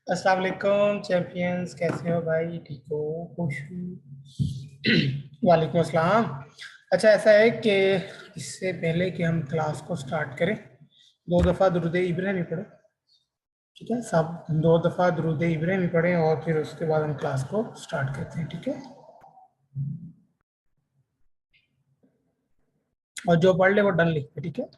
अस्सलाम वालेकुम चैंपियंस, कैसे हो भाई? ठीक हो? खुश हो? वालेकुम अस्सलाम। अच्छा, ऐसा है कि इससे पहले कि हम क्लास को स्टार्ट करें, दो दफ़ा दुरूद इब्राहिमी पढ़ो। ठीक है, सब दो दफ़ा दुरूद इब्राहिमी पढ़ें और फिर उसके बाद हम क्लास को स्टार्ट करते हैं। ठीक है, और जो पढ़ ले वो डन लिख पे। ठीक है।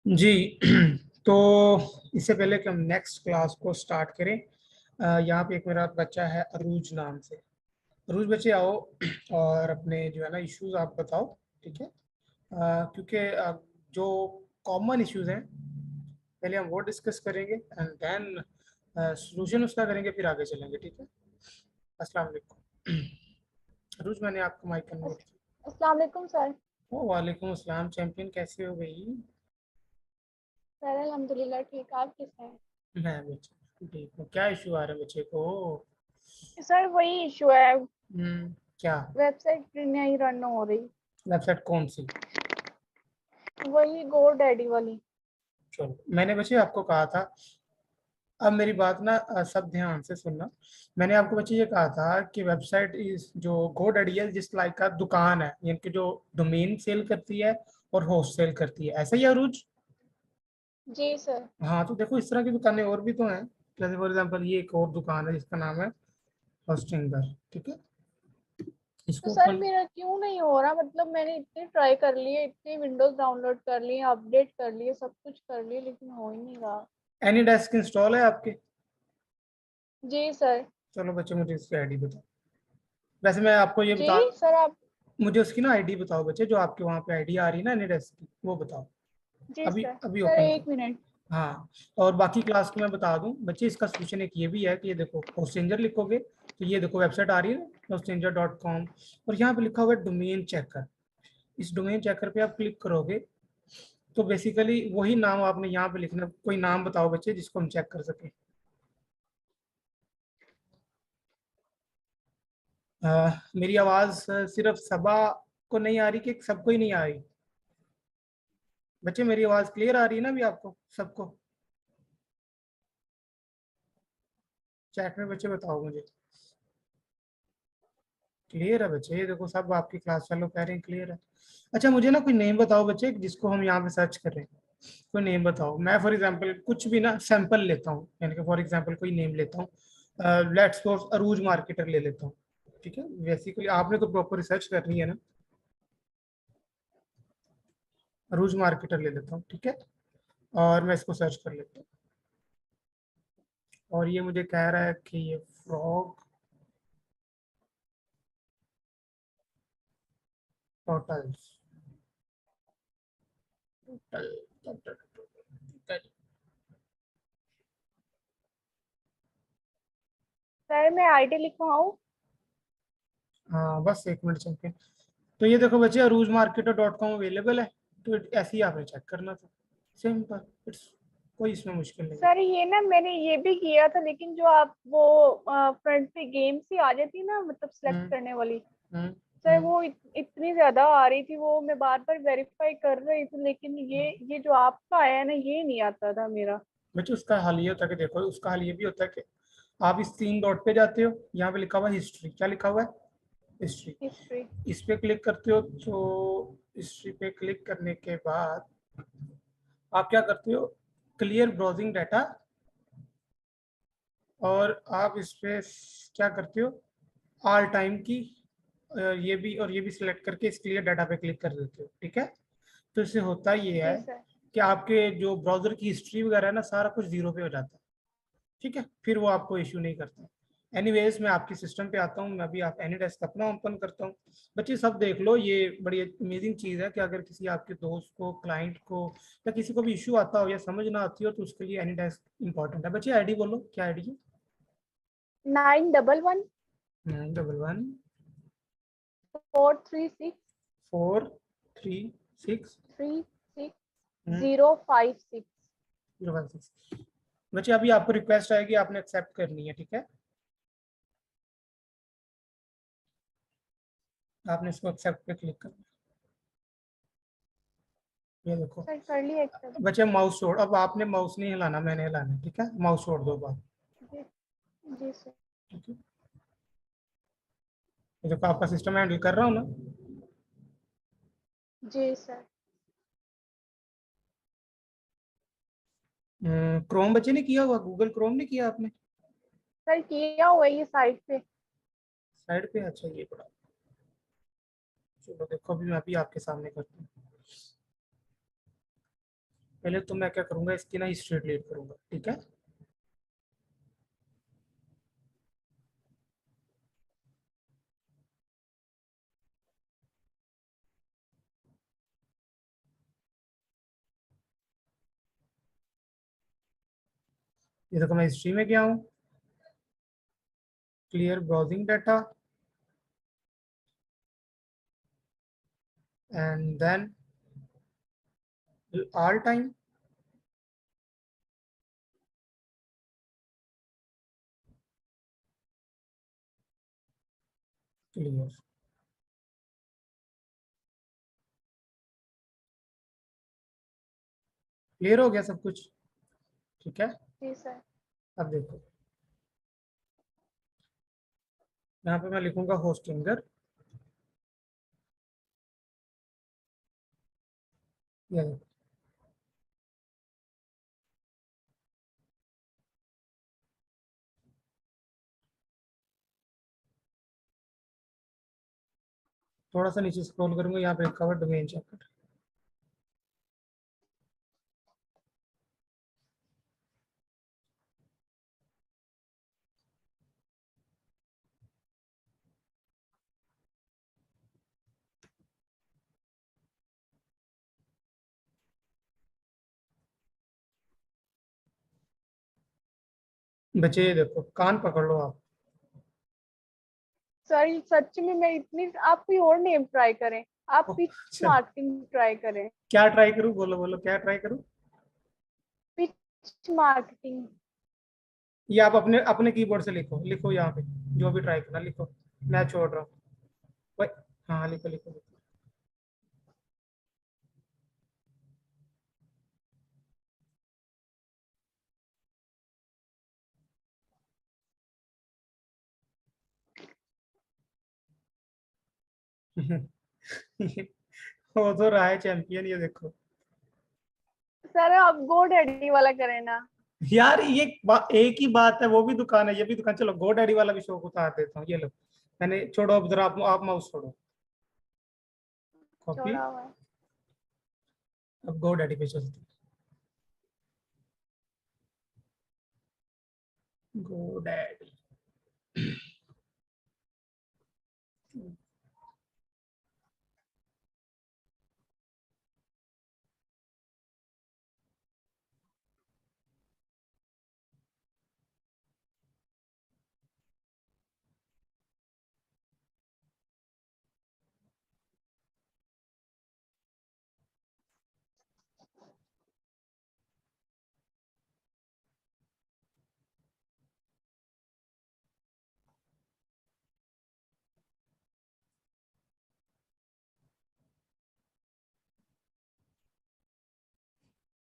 जी। तो इससे पहले कि हम नेक्स्ट क्लास को स्टार्ट करें, यहाँ पे एक मेरा बच्चा है अरूज नाम से। अरूज बच्चे आओ और अपने जो है ना इश्यूज आप बताओ। ठीक है, क्योंकि जो कॉमन इश्यूज हैं पहले हम वो डिस्कस करेंगे एंड देन सॉल्यूशन उसका करेंगे, फिर आगे चलेंगे। ठीक है। अस्सलाम वालेकुम। अरूज, मैंने आपको माइक अनम्यूट किया। अस्सलाम वालेकुम सर। ओ वालेकुम अस्सलाम। चैंपियन, कैसे हो गई? सर अल्हम्दुलिल्लाह ठीक, आप कैसे हैं? मैं बच्चे ठीक हूँ। क्या इशू आ रहा है बच्चे को? सर वही इशू है, क्या? वेबसाइट नहीं रन हो रही। वेबसाइट कौन सी? वही गो डैडी वाली। चलो, मैंने बच्चे आपको कहा था। अब मेरी बात ना सब ध्यान से सुनना। मैंने आपको बच्चे ये कहा था कि वेबसाइट इस जो GoDaddy है जिस लाइक का दुकान है, यानी कि जो डोमेन सेल करती है और होस्ट सेल करती है, ऐसा ही है अरूज? जी सर। हाँ, तो देखो इस तरह की दुकानें और भी तो हैं। जैसे फॉर एग्जांपल ये एक और दुकान है जिसका नाम है होस्टिंगर। ठीक है, तो इसको सर ओपन। मेरा क्यों नहीं हो रहा? मतलब मैंने इतने ट्राई कर लिए, इतने विंडोज डाउनलोड कर लिए, अपडेट कर लिए, सब कुछ कर लिए, लेकिन हो ही नहीं रहा। एनी डेस्क इंस्टॉल है आपके? जी सर। चलो बच्चे, मुझे इसकी आईडी बताओ। वैसे मैं आपको ये जी बता, सर आप। मुझे उसकी ना आईडी बताओ बच्चे, जो आपके वहाँ पे आईडी आ रही है ना एनी डेस्क की, वो बताओ। जी अभी सर। अभी सर ओपन एक करो। मिनट। हाँ, और बाकी क्लास को मैं बता दूं बच्चे, इसका सोल्यूशन एक ये भी है कि ये देखो होस्टिंजर लिखोगे तो ये देखो वेबसाइट आ रही है hostinger.com, और यहाँ पे लिखा हुआ है डोमेन चेकर। इस डोमेन चेकर पे आप क्लिक करोगे तो बेसिकली वही नाम आपने यहाँ पे लिखना। कोई नाम बताओ बच्चे जिसको हम चेक कर सके। मेरी आवाज सिर्फ सबा को नहीं आ रही कि सबको ही नहीं आ रही? बच्चे, मेरी आवाज क्लियर आ रही है ना अभी आपको सबको? चैट में बच्चे बताओ मुझे। क्लियर है बच्चे? ये देखो सब आपकी क्लास वालों कह रहे हैं क्लियर है। अच्छा, मुझे ना कोई नेम बताओ बच्चे जिसको हम यहाँ पे सर्च कर रहे हैं। कोई नेम बताओ। मैं फॉर एग्जांपल कुछ भी ना सैंपल लेता हूँ, यानी कि फॉर एग्जांपल कोई नेम लेता हूँ। लेट्स सपोज अरूज मार्केटर ले लेता हूँ। ठीक है, बेसिकली आपने तो प्रॉपर रिसर्च करनी है ना। अरूज मार्केटर ले लेता हूँ। ठीक है, और मैं इसको सर्च कर लेता हूँ, और ये मुझे कह रहा है कि ये फ्रॉग होटल्स होटल। सर मैं आईडी लिखवाऊँ? हाँ, बस एक मिनट चलते हैं। तो ये देखो बच्चे, अरूज मार्केटर डॉट कॉम अवेलेबल है। तो ऐसे ही आपने चेक करना था, सिंपल। इट्स कोई इसमें मुश्किल नहीं है। सर ये ना मैंने ये भी किया था, लेकिन जो आप वो फ्रंट पे गेम्स ही आ जाती ना, मतलब सेलेक्ट हम्म करने वाली। हम्म सर हम्म। वो इतनी ज्यादा आ रही थी, वो मैं बार बार वेरीफाई कर रही थी, लेकिन ये जो आपका आया है ना, ये नहीं आता था मेरा। बच्चे, उसका हल ये होता है कि देखो, उसका हल ये भी होता है कि आप इस 3 डॉट पे जाते हो, यहाँ पे लिखा हुआ है हिस्ट्री। क्या लिखा हुआ है? हिस्ट्री। हिस्ट्री। इस पे क्लिक करते हो तो हिस्ट्री पे क्लिक करने के बाद आप क्या करते हो? क्लियर ब्राउजिंग डाटा, और आप इस पे क्या करते हो, ऑल टाइम की ये भी और ये भी सिलेक्ट करके इस क्लियर डाटा पे क्लिक कर देते हो, ठीक है। तो इससे होता ये है जी सर। कि आपके जो ब्राउजर की हिस्ट्री वगैरह है ना, सारा कुछ जीरो पे हो जाता है, ठीक है, फिर वो आपको इश्यू नहीं करता। एनीवेज मैं आपकी सिस्टम पे आता हूँ, मैं अभी आप एनीडेस्क अपना ओपन करता हूँ। बच्चे सब देख लो, ये बड़ी अमेजिंग चीज़ है कि अगर किसी आपके दोस्त को, क्लाइंट को या किसी को भी इशू आता हो या समझ ना आती हो तो उसके लिए एनीडेस्क इंपॉर्टेंट है। बच्चे आईडी बोलो, क्या आईडी है? 911 911 436 436 056। 016। बच्चे अभी आपको रिक्वेस्ट आएगी, आपने एक्सेप्ट करनी है, ठीक है। आपने इसको एक्सेप्ट पे क्लिक करना है। ये देखो सर कर लिया एक्सेप्ट। बच्चे, माउस छोड़, अब आपने माउस नहीं हिलाना, मैंने हिलाना है, ठीक है। माउस छोड़ दो बात, जी जी सर। ठीक है। ये देखो आपका सिस्टम हैंडल कर रहा हूँ ना। जी सर। क्रोम बच्चे ने किया हुआ, गूगल क्रोम ने किया आपने? सर किया हुआ है ये साइट पे। साइड पे, अच्छा ये पड़ा। चलो देखो अभी मैं भी आपके सामने करता हूँ। पहले तो मैं क्या करूंगा, इसकी ना हिस्ट्री डिलीट करूंगा, ठीक है। ये देखो मैं हिस्ट्री में गया हूँ, clear browsing data and then all time, clear. Clear हो गया सब कुछ, ठीक है। जी सर। अब देखो यहाँ पे मैं लिखूंगा होस्टिंगर, ये देखो। थोड़ा सा नीचे स्क्रॉल करूंगा, यहाँ पे कवर डोमेन चेक। बच्चे ये देखो, कान पकड़ लो आप। सर सच में मैं इतनी, आप कोई और नेम ट्राई करें। आप पिच अच्छा, मार्केटिंग ट्राई करें। क्या ट्राई करूँ, बोलो बोलो क्या ट्राई करूँ? Pitch marketing. ये आप अपने अपने कीबोर्ड से लिखो, लिखो यहाँ पे, जो भी ट्राई करना लिखो, मैं छोड़ रहा हूँ भाई। हाँ लिखो लिखो लिखो। हो तो रहा है चैंपियन, ये देखो। सर आप गो डैडी वाला करें ना। यार ये एक ही बात है, वो भी दुकान है ये भी दुकान, चलो गो डैडी वाला भी शौक उतार देता हूँ, ये लो। मैंने छोड़ो, अब जरा आप माउस छोड़ो, कॉपी। छोड़ा हुआ है। अब गो डैडी पे चलते हैं। Go Daddy.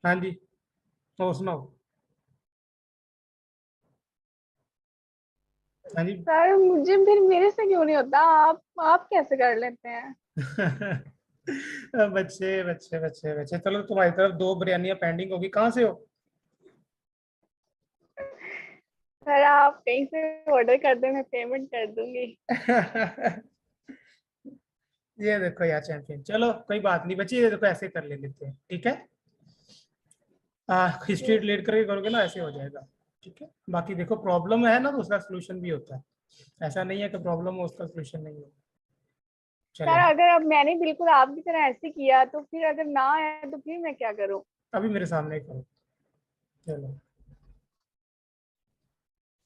हाँ जी, और सुनाओ। हाँ जी। सर मुझे फिर मेरे से क्यों नहीं होता, आप कैसे कर लेते हैं। बच्चे बच्चे बच्चे बच्चे, चलो तुम्हारी तरफ दो बिरयानियां पेंडिंग होगी, कहाँ से हो? सर आप कहीं से ऑर्डर कर दे, मैं पेमेंट कर दूंगी। ये देखो यार चैंपियन, चलो कोई बात नहीं बच्ची, ये देखो ऐसे कर ले लेते हैं, ठीक है। हिस्ट्री ठीक। रिलेट करके करोगे ना, ऐसे हो जाएगा। ठीक है, बाकी देखो प्रॉब्लम है ना तो उसका सोल्यूशन भी होता है, ऐसा नहीं है कि प्रॉब्लम हो उसका सोल्यूशन नहीं हो। सर चलेगा, अगर अब मैंने बिल्कुल आपकी तरह ऐसे किया तो फिर अगर ना आया तो फिर मैं क्या करूँ? अभी मेरे सामने करो। चलो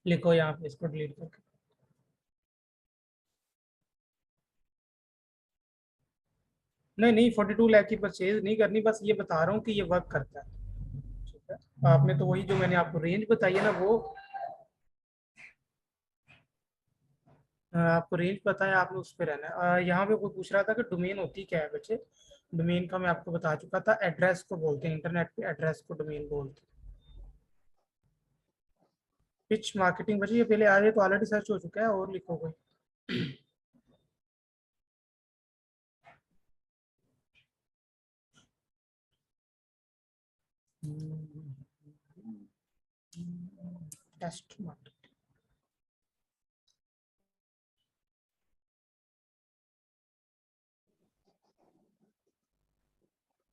लिखो यहाँ पे इसको डिलीट करके। नहीं नहीं, 42 लाख की परचेज नहीं करनी, बस ये बता रहा हूँ कि ये वर्क करता है। ठीक है, आपने तो वही जो मैंने आपको रेंज बताई है ना वो, आपको रेंज पता है, आपने उस पर रहना है। यहाँ पे कोई पूछ रहा था कि डोमेन होती क्या है बच्चे। डोमेन का मैं आपको बता चुका था, एड्रेस को बोलते हैं, इंटरनेट पे एड्रेस को डोमेन बोलते हैं। पिच मार्केटिंग बच्चे ये पहले आ रही है तो ऑलरेडी सर्च हो चुका है, और लिखो कोई। Test market.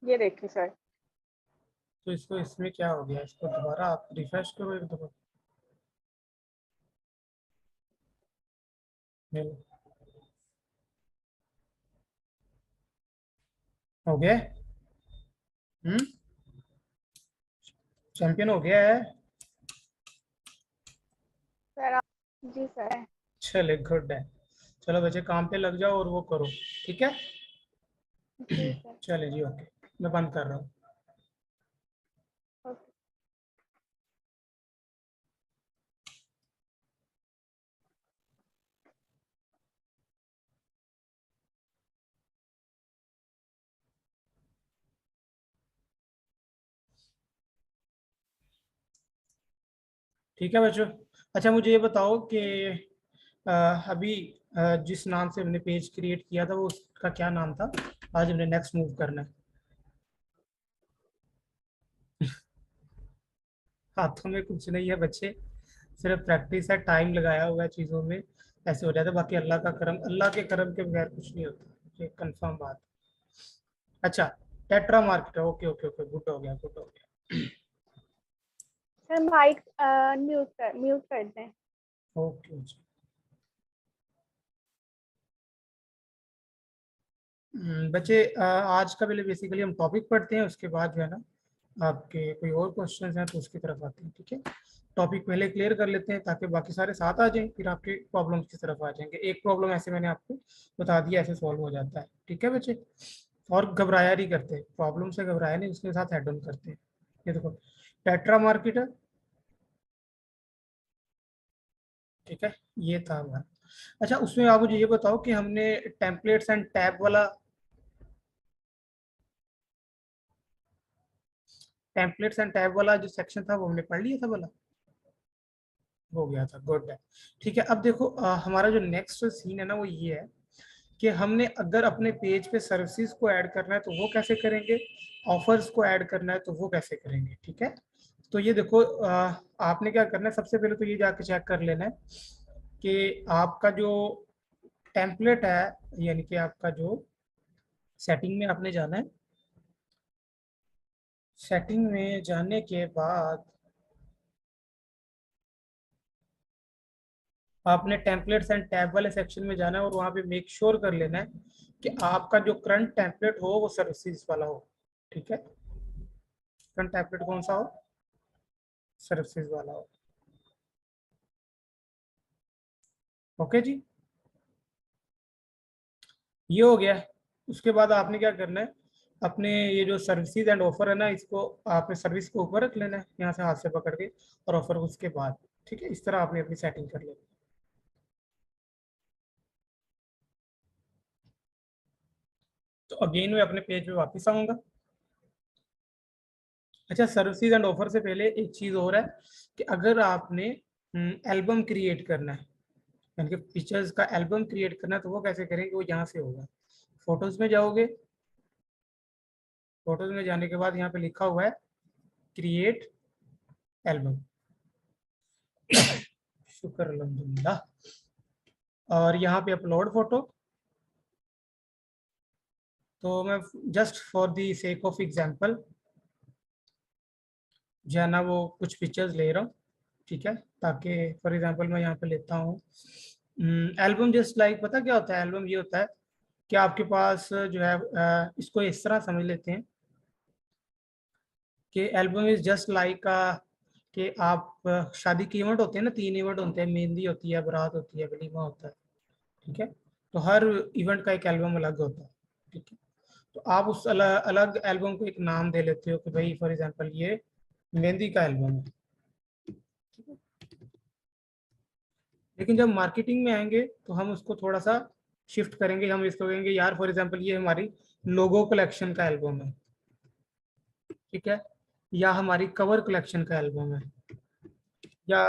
ये देखिए सर। तो इसको इसमें क्या हो गया, इसको दोबारा आप रिफ्रेश करो एक दफा। ये लो, हो गया। हम्म, चैंपियन हो गया है। सर आप जी सर। चले गुड है। चलो बच्चे काम पे लग जाओ और वो करो, ठीक है। जी सर। चले जी, ओके, मैं बंद कर रहा हूँ। ओके। ठीक है बच्चों। अच्छा मुझे ये बताओ कि अ, अभी जिस नाम से हमने पेज क्रिएट किया था वो उसका क्या नाम था, आज हमने नेक्स्ट मूव करना है। हाथों में कुछ नहीं है बच्चे, सिर्फ प्रैक्टिस है, टाइम लगाया हुआ है चीज़ों में, ऐसे हो जाता है। बाकी अल्लाह का करम, अल्लाह के करम के बगैर कुछ नहीं होता, ये कंफर्म बात। अच्छा, tetra market, okay okay okay, good हो गया, गुड हो गया। सर माइक म्यूट कर दें। ओके जी। बच्चे आज का पहले बेसिकली हम टॉपिक पढ़ते हैं, उसके बाद जो है ना आपके कोई और क्वेश्चंस हैं तो उसकी तरफ आते हैं, ठीक है। टॉपिक पहले क्लियर कर लेते हैं ताकि बाकी सारे साथ आ जाएं, फिर आपके प्रॉब्लम्स की तरफ आ जाएंगे। एक प्रॉब्लम ऐसे मैंने आपको बता दिया, ऐसे सॉल्व हो जाता है, ठीक है बच्चे। और घबराया नहीं करते, प्रॉब्लम से घबराया नहीं, उसके साथ हेड ऑन करते हैं। ये देखो टेट्रा मार्केट है, ठीक है, ये था हमारा। अच्छा उसमें आप मुझे ये बताओ कि हमने टेम्पलेट्स एंड टैब वाला, टेम्पलेट्स एंड टैब वाला जो सेक्शन था वो हमने पढ़ लिया था वाला, हो गया था, गुड है। ठीक है, अब देखो हमारा जो नेक्स्ट सीन है ना वो ये है कि हमने अगर अपने पेज पे सर्विसेज को ऐड करना है तो वो कैसे करेंगे, ऑफर्स को ऐड करना है तो वो कैसे करेंगे, ठीक है। तो ये देखो आपने क्या करना है, सबसे पहले तो ये जाके चेक कर लेना है कि आपका जो टेम्पलेट है, यानी कि आपका जो सेटिंग में आपने जाना है। सेटिंग में जाने के बाद आपने टेम्पलेट्स एंड टैब वाले सेक्शन में जाना है और वहाँ पे मेक श्योर कर लेना है कि आपका जो करंट टेम्पलेट हो वो सर्विसेज वाला हो, ठीक है। करंट टेम्पलेट कौन सा हो, सर्विसेज वाला हो, ओके जी, ये हो गया। उसके बाद आपने क्या करना है, अपने ये जो सर्विसेज एंड ऑफर है ना, इसको आपने सर्विस को ऊपर रख लेना है यहाँ से हाथ से पकड़ के, और ऑफर उसके बाद, ठीक है। इस तरह आपने अपनी सेटिंग कर लेनी। तो अगेन मैं अपने पेज पे वापस आऊंगा। अच्छा सर्विसेज एंड ऑफर से पहले एक चीज और है कि अगर आपने एल्बम क्रिएट करना है, यानी कि पिक्चर्स का एल्बम क्रिएट करना है, तो वो कैसे करेंगे, वो यहाँ से होगा। फोटोज में जाओगे, फोटोज में जाने के बाद यहाँ पे लिखा हुआ है क्रिएट एल्बम, शुक्र अल्हम्दुलिल्लाह। और यहाँ पे अपलोड फोटो, तो मैं just for the sake of example जो है ना वो कुछ पिक्चर्स ले रहा हूँ, ठीक है, ताकि फॉर एग्जांपल मैं यहाँ पे लेता हूँ एल्बम। जस्ट लाइक पता क्या होता है एल्बम? ये होता है कि आपके पास जो है इसको इस तरह समझ लेते हैं कि एल्बम इज जस्ट लाइक कि आप शादी के इवेंट होते हैं ना, 3 इवेंट होते हैं, मेहंदी होती है, बारात होती है, वलीमा होता है, ठीक है। तो हर इवेंट का एक एल्बम अलग होता है, ठीक है। तो आप उस अलग एल्बम को एक नाम दे लेते हो कि भाई फॉर एग्जांपल ये मेहंदी का एल्बम है, ठीक है? लेकिन जब मार्केटिंग में आएंगे तो हम उसको थोड़ा सा शिफ्ट करेंगे, हम इसको कहेंगे यार फॉर एग्जांपल ये हमारी लोगो कलेक्शन का एल्बम है, ठीक है, या हमारी कवर कलेक्शन का एल्बम है, या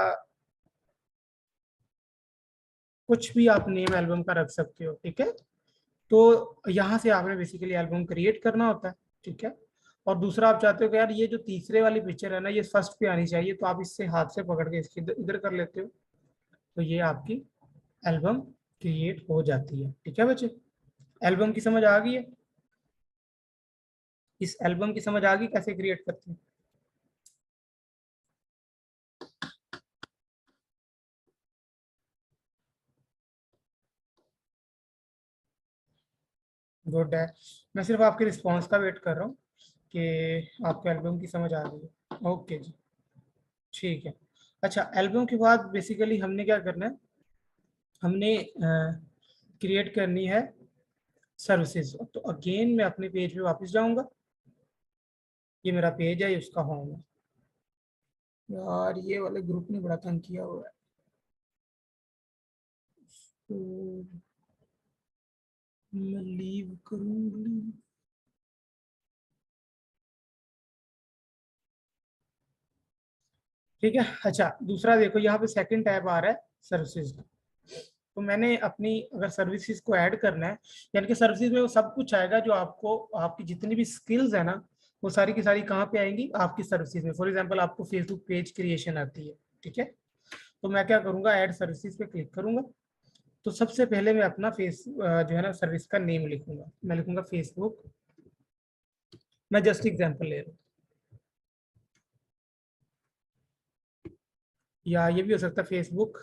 कुछ भी आप नेम एल्बम का रख सकते हो, ठीक है। तो यहाँ से आपने बेसिकली एल्बम क्रिएट करना होता है, ठीक है। और दूसरा आप चाहते हो कि यार ये जो तीसरे वाली पिक्चर है ना ये फर्स्ट पे आनी चाहिए, तो आप इससे हाथ से पकड़ के इसकी इधर कर लेते हो, तो ये आपकी एल्बम क्रिएट हो जाती है, ठीक है बच्चे। एल्बम की समझ आ गई है? इस एल्बम की समझ आ गई कैसे क्रिएट करते हैं? गुड है। मैं सिर्फ आपके रिस्पॉन्स का वेट कर रहा हूँ कि आपको एल्बम की समझ आ गई है। ओके जी, ठीक है। अच्छा, एल्बम के बाद बेसिकली हमने क्या करना है, हमने क्रिएट करनी है सर्विसेज। तो अगेन मैं अपने पेज पे वापस जाऊंगा, ये मेरा पेज है, ये उसका होम है। यार ये वाले ग्रुप ने बड़ा तंग किया हुआ है, तो मैं लीव करूंगी। ठीक है। अच्छा, दूसरा देखो यहाँ पे सेकंड टैब आ रहा है सर्विसेज का। तो मैंने अपनी अगर सर्विसेज को ऐड करना है, यानी कि सर्विसेज में वो सब कुछ आएगा जो आपको, आपकी जितनी भी स्किल्स है ना वो सारी की सारी कहाँ पे आएंगी? आपकी सर्विसेज में। फॉर एग्जांपल आपको फेसबुक पेज क्रिएशन आती है, ठीक है। तो मैं क्या करूंगा, ऐड सर्विसेज पे क्लिक करूंगा। तो सबसे पहले मैं अपना फेस जो है ना सर्विस का नेम लिखूंगा। मैं लिखूंगा फेसबुक, मैं जस्ट एग्जांपल ले रहा हूँ, या ये भी हो सकता है फेसबुक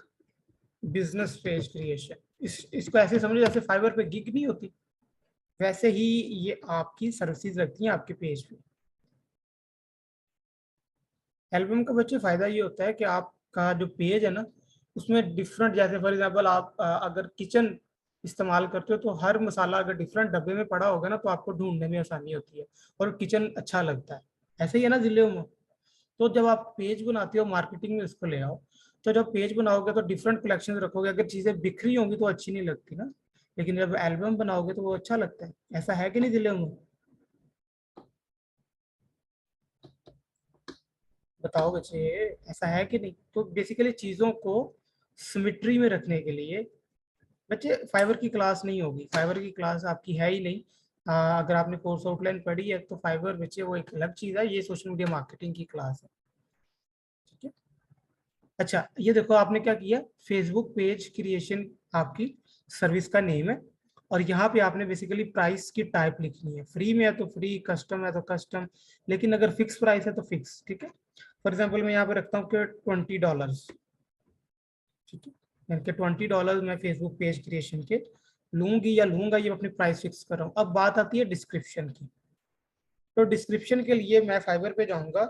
बिजनेस पेज क्रिएशन। इसको ऐसे समझो जैसे फाइवर पे गिग नहीं होती, वैसे ही ये आपकी सर्विसेज लगती हैं आपके पेज पे। एल्बम का बच्चे फायदा ये होता है कि आपका जो पेज है ना उसमें डिफरेंट, जैसे फॉर एग्जांपल आप अगर किचन इस्तेमाल करते हो तो हर मसाला अगर डिफरेंट डब्बे में पड़ा होगा ना तो आपको ढूंढने में आसानी होती है और किचन अच्छा लगता है। ऐसे ही है ना जिले में। तो जब आप पेज बनाते हो मार्केटिंग में इसको ले आओ, तो जब पेज बनाओगे तो डिफरेंट कलेक्शन रखोगे, अगर चीजें बिखरी होंगी तो अच्छी नहीं लगती ना, लेकिन जब एल्बम बनाओगे तो वो अच्छा लगता है। ऐसा है कि नहीं जिले में? बताओ बच्चे, ऐसा है कि नहीं? तो बेसिकली चीजों को सिमिट्री में रखने के लिए बच्चे फाइबर की क्लास नहीं होगी, फाइबर की क्लास आपकी है ही नहीं। अगर आपने कोर्स आउटलाइन पढ़ी है तो फाइबर बच्चे वो एक अलग चीज है, ये सोशल मीडिया मार्केटिंग की क्लास है, ठीक है। अच्छा, ये देखो आपने क्या किया, फेसबुक पेज क्रिएशन आपकी सर्विस का नेम है, और यहाँ पे आपने बेसिकली प्राइस की टाइप लिखनी है। फ्री में है तो फ्री, कस्टम है तो कस्टम, लेकिन अगर फिक्स प्राइस है तो फिक्स, ठीक है। फॉर एग्जाम्पल मैं यहाँ पे रखता हूँ कि $20, ठीक है। यानी कि $20 मैं फेसबुक पेज क्रिएशन के लूंगी या लूंगा, ये अपनी प्राइस फिक्स कर रहा हूँ। अब बात आती है डिस्क्रिप्शन की। तो डिस्क्रिप्शन के लिए मैं फाइबर पे जाऊंगा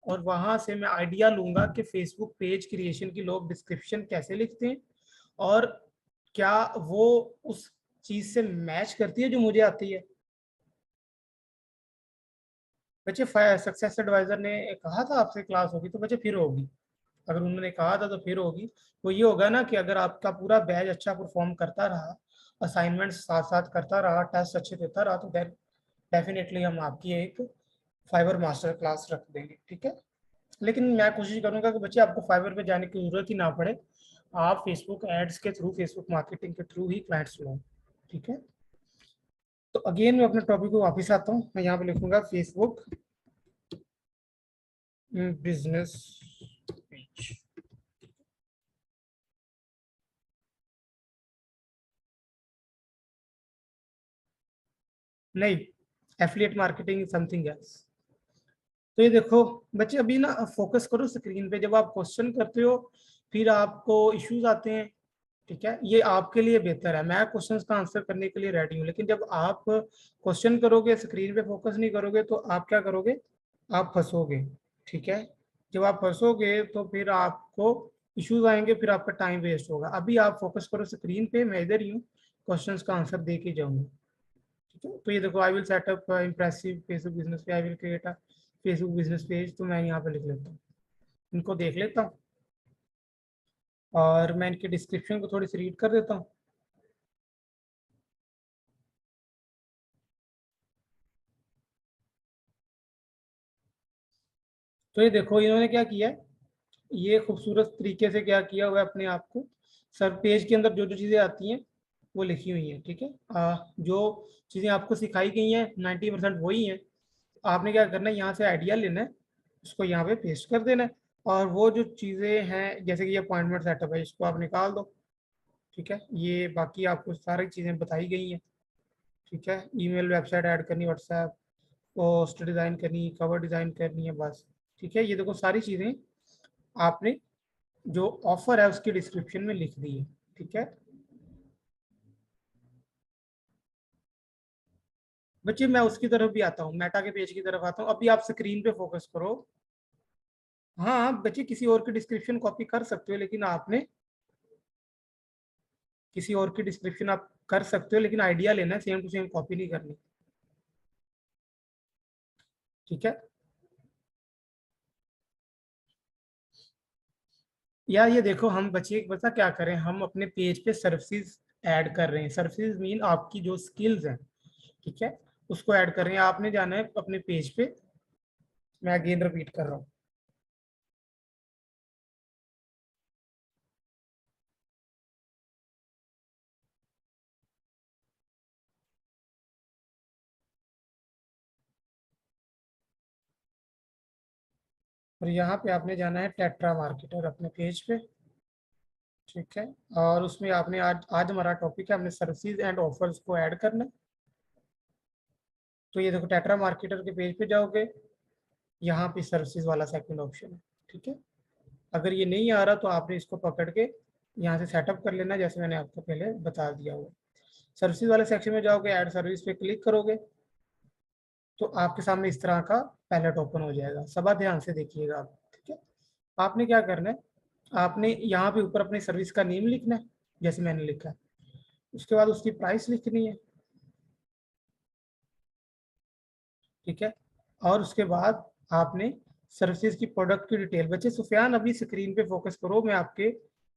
और वहां से मैं आइडिया लूंगा कि फेसबुक पेज क्रिएशन की लोग डिस्क्रिप्शन कैसे लिखते हैं और क्या वो उस चीज से मैच करती है जो मुझे आती है। बच्चे सक्सेस एडवाइजर ने कहा था आपसे क्लास होगी, तो बच्चे फिर होगी। अगर उन्होंने कहा था तो फिर होगी। तो ये होगा ना कि अगर आपका पूरा बैच अच्छा परफॉर्म करता रहा, असाइनमेंट साथ साथ करता रहा, टेस्ट अच्छे देता रहा, तो डेफिनेटली हम आपकी एक फाइबर मास्टर क्लास रख देंगे, ठीक है। लेकिन मैं कोशिश करूंगा कि बच्चे आपको फाइबर पे जाने की जरूरत ही ना पड़े, आप फेसबुक एड्स के थ्रू, फेसबुक मार्केटिंग के थ्रू ही क्लाइंट्स लो, ठीक है। तो अगेन मैं अपने टॉपिक को वापस आता हूँ, मैं यहाँ पे लिखूंगा फेसबुक बिजनेस पेज, नहीं, एफिलिएट मार्केटिंग समथिंग एल्स। तो ये देखो बच्चे, अभी ना फोकस करो स्क्रीन पे। जब आप क्वेश्चन करते हो फिर आपको इश्यूज आते हैं, ठीक है, ये आपके लिए बेहतर है। मैं क्वेश्चंस का आंसर करने के लिए रेडी हूँ, लेकिन जब आप क्वेश्चन करोगे, स्क्रीन पे फोकस नहीं करोगे, तो आप क्या करोगे, आप फंसोगे, ठीक है। जब आप फंसोगे तो फिर आपको इश्यूज आएंगे, फिर आपका टाइम वेस्ट होगा। अभी आप फोकस करो स्क्रीन पे, मैं इधर ही हूँ, क्वेश्चंस का आंसर दे के जाऊंगा, ठीक है। तो ये देखो, I will set up impressive Facebook business पे, I will create a Facebook business page. तो मैं यहाँ पे लिख लेता हूँ, इनको देख लेता हूँ, और मैं इनकी डिस्क्रिप्शन को थोड़ी सी रीड कर देता हूँ। तो ये देखो इन्होंने क्या किया है, ये खूबसूरत तरीके से क्या किया हुआ है, अपने आप को सर पेज के अंदर जो जो चीज़ें आती हैं वो लिखी हुई हैं, ठीक है। जो चीज़ें आपको सिखाई गई हैं 90% वही हैं। आपने क्या करना है, यहाँ से आइडिया लेना है, उसको यहाँ पे पेस्ट कर देना है, और वो जो चीज़ें हैं जैसे कि ये अपॉइंटमेंट सेटअप है, इसको आप निकाल दो, ठीक है। ये बाकी आपको सारी चीज़ें बताई गई हैं, ठीक है। ईमेल, वेबसाइट ऐड करनी, व्हाट्सएप, पोस्ट डिज़ाइन करनी, कवर डिज़ाइन करनी है, बस, ठीक है। ये देखो सारी चीज़ें आपने जो ऑफर है उसकी डिस्क्रिप्शन में लिख दी है, ठीक है। बच्चे मैं उसकी तरफ भी आता हूँ, मेटा के पेज की तरफ आता हूँ। अभी आप स्क्रीन पे फोकस करो। हाँ बच्चे, किसी और की डिस्क्रिप्शन कॉपी कर सकते हो, लेकिन आपने किसी और की डिस्क्रिप्शन आप कर सकते हो, लेकिन आइडिया लेना है, सेम टू सेम कॉपी नहीं करनी, ठीक है। यार ये देखो, हम बच्चे बता क्या करें, हम अपने पेज पे सर्विसेज ऐड कर रहे हैं। सर्विसेज मीन आपकी जो स्किल्स हैं, ठीक है, उसको ऐड कर रहे हैं। आपने जाना है अपने पेज पे, मैं अगेन रिपीट कर रहा हूँ। और यहाँ पे आपने जाना है टेट्रा मार्केटर अपने पेज पे, ठीक है। और उसमें आपने आज आज हमारा टॉपिक है, हमने सर्विसेज एंड ऑफर्स को ऐड करना है। तो ये देखो टेट्रा मार्केटर के पेज पे जाओगे, यहाँ पे सर्विसेज वाला सेकंड ऑप्शन है, ठीक है। अगर ये नहीं आ रहा तो आपने इसको पकड़ के यहाँ से सेटअप कर लेना, जैसे मैंने आपको पहले बता दिया हुआ। सर्विसेज वाले सेक्शन में जाओगे, ऐड सर्विस पे क्लिक करोगे, तो आपके सामने इस तरह का पैलेट ओपन हो जाएगा। सब ध्यान से देखिएगा आप, ठीक है। आपने क्या करना है, आपने यहाँ पे ऊपर अपनी सर्विस का नेम लिखना है, जैसे मैंने लिखा है। उसके बाद उसकी प्राइस लिखनी है, ठीक है। और उसके बाद आपने सर्विसेज की प्रोडक्ट की डिटेल। बच्चे सुफियान अभी स्क्रीन पे फोकस करो, मैं आपके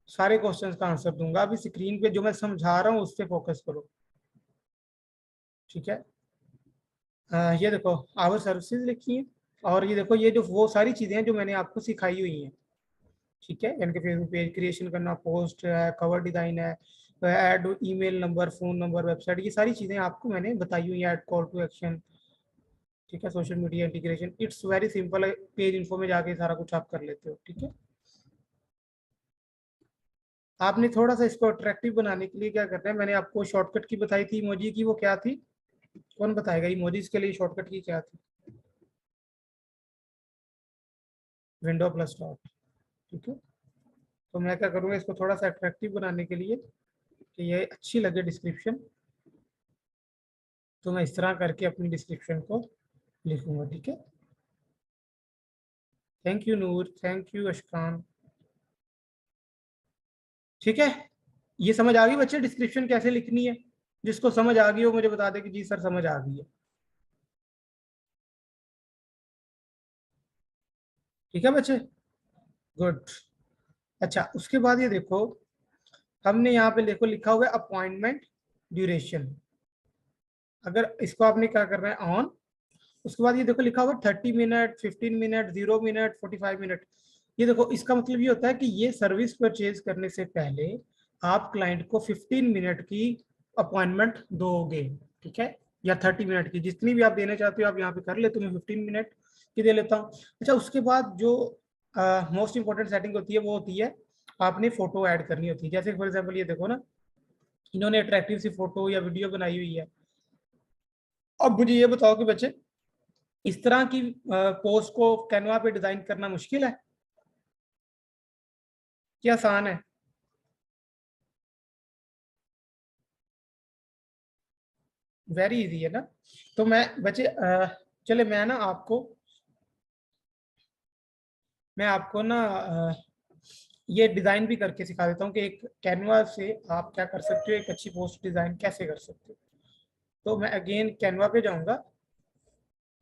सारे क्वेश्चंस का आंसर दूंगा। अभी स्क्रीन पे जो मैं समझा रहा हूँ उस पर फोकस करो, ठीक है। ये देखो आवर सर्विसेज लिखी है, और ये देखो ये जो वो सारी चीजें हैं जो मैंने आपको सिखाई हुई हैं, ठीक है। यानी कि फेसबुक पेज क्रिएशन करना, पोस्ट है, कवर डिजाइन है, add email number, phone number, website, ये सारी चीजें आपको मैंने बताई हुई हैं। ऐड कॉल टू एक्शन, ठीक है। Social media integration, it's very simple है। पेज इन्फो में जाके सारा कुछ आप कर लेते हो, ठीक है। आपने थोड़ा सा इसको अट्रैक्टिव बनाने के लिए क्या करना है, मैंने आपको शॉर्टकट की बताई थी इमोजी की, वो क्या थी, कौन बताएगा इमोजीज के लिए शॉर्टकट की क्या थी। विंडो प्लस डॉट, ठीक है। तो मैं क्या करूँगा, इसको थोड़ा सा अट्रैक्टिव बनाने के लिए कि ये अच्छी लगे डिस्क्रिप्शन, तो मैं इस तरह करके अपनी डिस्क्रिप्शन को लिखूंगा, ठीक है। Thank you Noor, thank you Ashkan, ठीक है। ये समझ आ गई बच्चे डिस्क्रिप्शन कैसे लिखनी है? जिसको समझ आ गई हो मुझे बता दे कि जी सर समझ आ गई है, ठीक है बच्चे, गुड। अच्छा उसके बाद ये देखो, हमने यहाँ पे देखो लिखा हुआ है अपॉइंटमेंट ड्यूरेशन। अगर इसको आपने क्या करना है ऑन, उसके बाद ये देखो लिखा हुआ है 30 मिनट, 15 मिनट, 0 मिनट, 45 मिनट। ये देखो इसका मतलब ये होता है कि ये सर्विस परचेज करने से पहले आप क्लाइंट को 15 मिनट की अपॉइंटमेंट दोगे, ठीक है, या 30 मिनट की, जितनी भी आप देना चाहते हो आप यहाँ पे कर लेते हो। मैं 15 मिनट की दे लेता हूँ। अच्छा उसके बाद जो मोस्ट इंपॉर्टेंट सेटिंग होती है वो होती है, आपने फोटो ऐड करनी होती है। जैसे फॉर एग्जाम्पल ये देखो ना, इन्होंने अट्रैक्टिव सी फोटो या वीडियो बनाई हुई है, अब मुझे ये बताओ कि बच्चे इस तरह की पोस्ट को कैनवा पे डिजाइन करना मुश्किल है क्या आसान है? वेरी इजी है ना। तो मैं बच्चे चले मैं आपको ना ये डिजाइन भी करके सिखा देता हूँ कि एक कैनवा से आप क्या कर सकते हो, एक अच्छी पोस्ट डिजाइन कैसे कर सकते हो। तो मैं अगेन कैनवा पे जाऊंगा।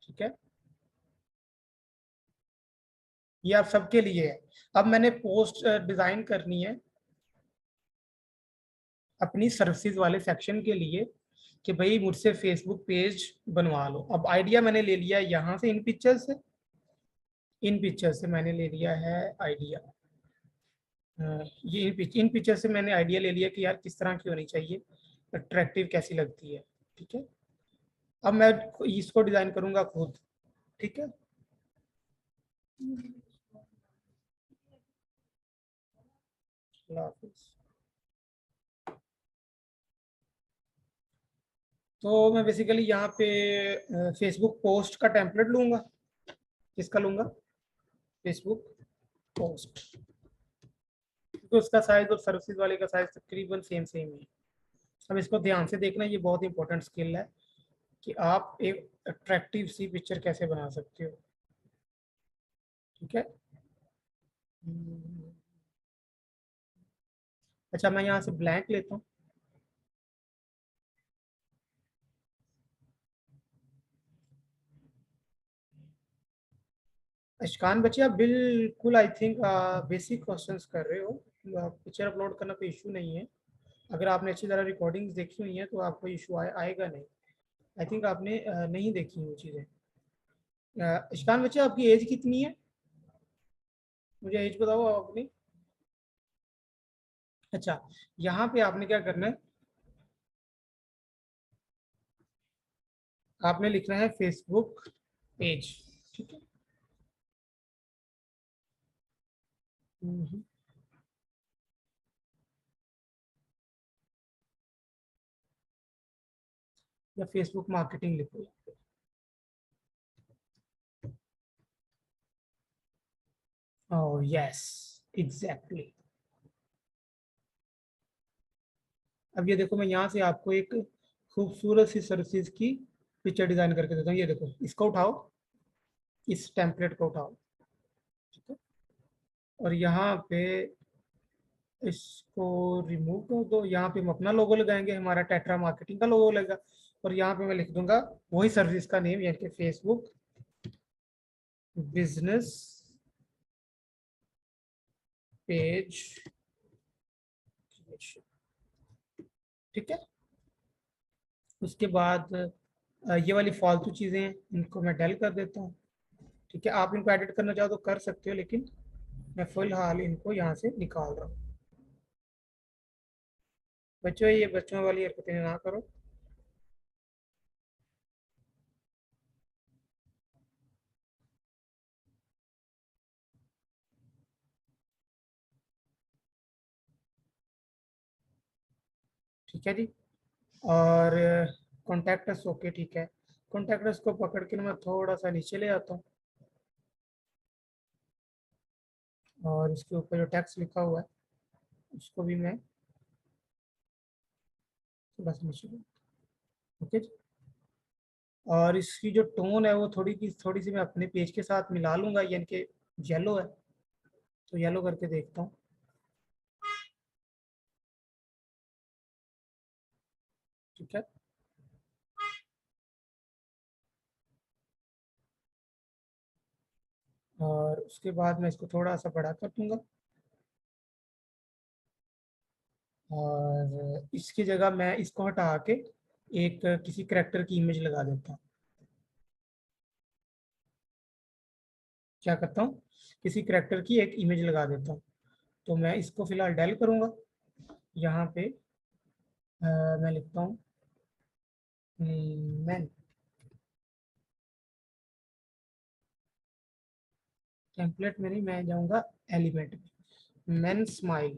ठीक है, ये आप सबके लिए है। अब मैंने पोस्ट डिजाइन करनी है अपनी सर्विसेज वाले सेक्शन के लिए कि भाई मुझसे फेसबुक पेज बनवा लो। अब आइडिया मैंने ले लिया है यहाँ से, इन पिक्चर से मैंने ले लिया है आइडिया। ये इन पिक्चर से मैंने आइडिया ले लिया कि यार किस तरह की होनी चाहिए, अट्रैक्टिव कैसी लगती है। ठीक है, अब मैं इसको डिजाइन करूंगा खुद। ठीक है, अल्लाह हाफिज। तो मैं बेसिकली यहाँ पे फेसबुक पोस्ट का टेम्पलेट लूंगा। किसका लूंगा? फेसबुक पोस्ट, क्योंकि उसका साइज और सर्विसेज वाले का साइज तकरीबन सेम सेम है। अब इसको ध्यान से देखना, ये बहुत इंपॉर्टेंट स्किल है कि आप एक अट्रैक्टिव सी पिक्चर कैसे बना सकते हो। ठीक है, अच्छा मैं यहाँ से ब्लैंक लेता हूँ। इश्कान बच्चे आप बिल्कुल आई थिंक बेसिक क्वेश्चंस कर रहे हो। पिक्चर अपलोड करना कोई इशू नहीं है। अगर आपने अच्छी तरह रिकॉर्डिंग्स देखी हुई हैं तो आपको इशू आएगा नहीं। आई थिंक आपने नहीं देखी वो चीज़ें। इश्कान बच्चे आपकी एज कितनी है? मुझे एज बताओ आप अपनी। अच्छा, यहाँ पे आपने क्या करना है, आपने लिखना है फेसबुक पेज। ठीक है, हम्म, या फेसबुक मार्केटिंग लिखो। Oh yes, exactly. अब ये देखो, मैं यहाँ से आपको एक खूबसूरत सी सर्विसेज की पिक्चर डिजाइन करके देता हूँ। ये देखो, इसको उठाओ, इस टेम्पलेट को उठाओ। ठीक है, और यहाँ पे इसको रिमूव कर दो। यहाँ पे हम अपना लोगो लगाएंगे, हमारा टेट्रा मार्केटिंग का लोगो लगेगा। और यहाँ पे मैं लिख दूंगा वही सर्विस का नेम, यानी कि फेसबुक बिजनेस पेज। ठीक है, उसके बाद ये वाली फालतू चीज़ें हैं, इनको मैं डेल कर देता हूँ। ठीक है, आप इनको एडिट करना चाहो तो कर सकते हो, लेकिन मैं फिलहाल इनको यहाँ से निकाल रहा हूँ। बच्चों, ये बच्चों वाली हरकतें ना करो। ठीक है जी, और कॉन्टैक्ट अस ओके। ठीक है, कॉन्टैक्ट अस को पकड़ के ना मैं थोड़ा सा नीचे ले आता हूँ, और इसके ऊपर जो टेक्स्ट लिखा हुआ है उसको भी मैं थोड़ा सा नीचे ले। ओके जी, और इसकी जो टोन है वो थोड़ी सी मैं अपने पेज के साथ मिला लूंगा, यानी कि येलो है तो येलो करके देखता हूँ। ठीक है, और उसके बाद मैं इसको थोड़ा सा बड़ा कर दूंगा, और इसकी जगह मैं इसको हटा के एक किसी करेक्टर की इमेज लगा देता हूँ। क्या करता हूँ, किसी करेक्टर की एक इमेज लगा देता हूँ। तो मैं इसको फिलहाल डेल करूँगा। यहाँ पे मैं लिखता हूँ मैन, टेम्पलेट में नहीं, मैं जाऊँगा एलिमेंट में, मैन स्माइल।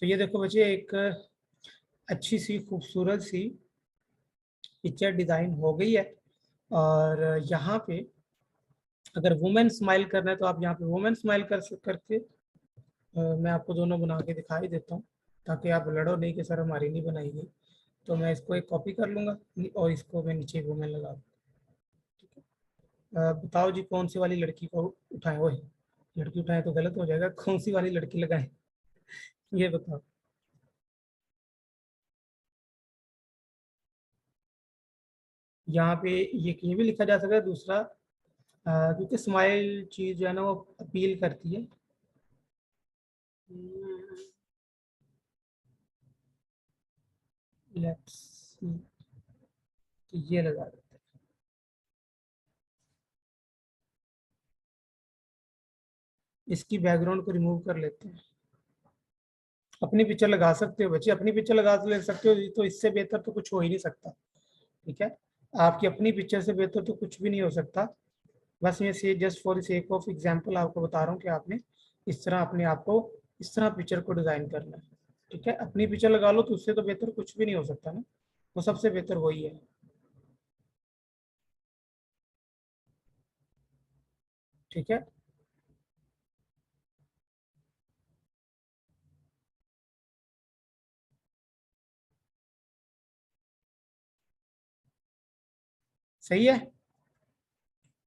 तो ये देखो बच्चे, एक अच्छी सी खूबसूरत सी पिक्चर डिजाइन हो गई है। और यहाँ पे अगर वुमेन स्माइल करना है तो आप यहाँ पे वुमेन स्माइल करके मैं आपको दोनों बना के दिखाई देता हूँ, ताकि आप लड़ो नहीं कि सर हमारी नहीं बनाई गई। तो मैं इसको एक कॉपी कर लूँगा और इसको मैं नीचे वुमेन लगा दूँ। बताओ जी, कौन सी वाली लड़की को उठाएं? ओए, लड़की उठाएं तो गलत हो जाएगा, कौन सी वाली लड़की लगाएं ये बताओ। यहाँ पे ये भी लिखा जा सकता है दूसरा, क्योंकि स्माइल चीज जो है ना वो अपील करती है। लेट्स सी, तो ये लगा देते हैं। इसकी बैकग्राउंड को रिमूव कर लेते हैं। अपनी पिक्चर लगा सकते हो बच्चे, अपनी पिक्चर लगा ले सकते हो, तो इससे बेहतर तो कुछ हो ही नहीं सकता। ठीक है, आपकी अपनी पिक्चर से बेहतर तो कुछ भी नहीं हो सकता। बस मैं से just for sake of example आपको बता रहा हूँ कि आपने इस तरह अपने आप को, इस तरह पिक्चर को डिजाइन करना है। ठीक है, अपनी पिक्चर लगा लो तो उससे तो बेहतर कुछ भी नहीं हो सकता ना, वो सबसे बेहतर वही है। ठीक है, सही है।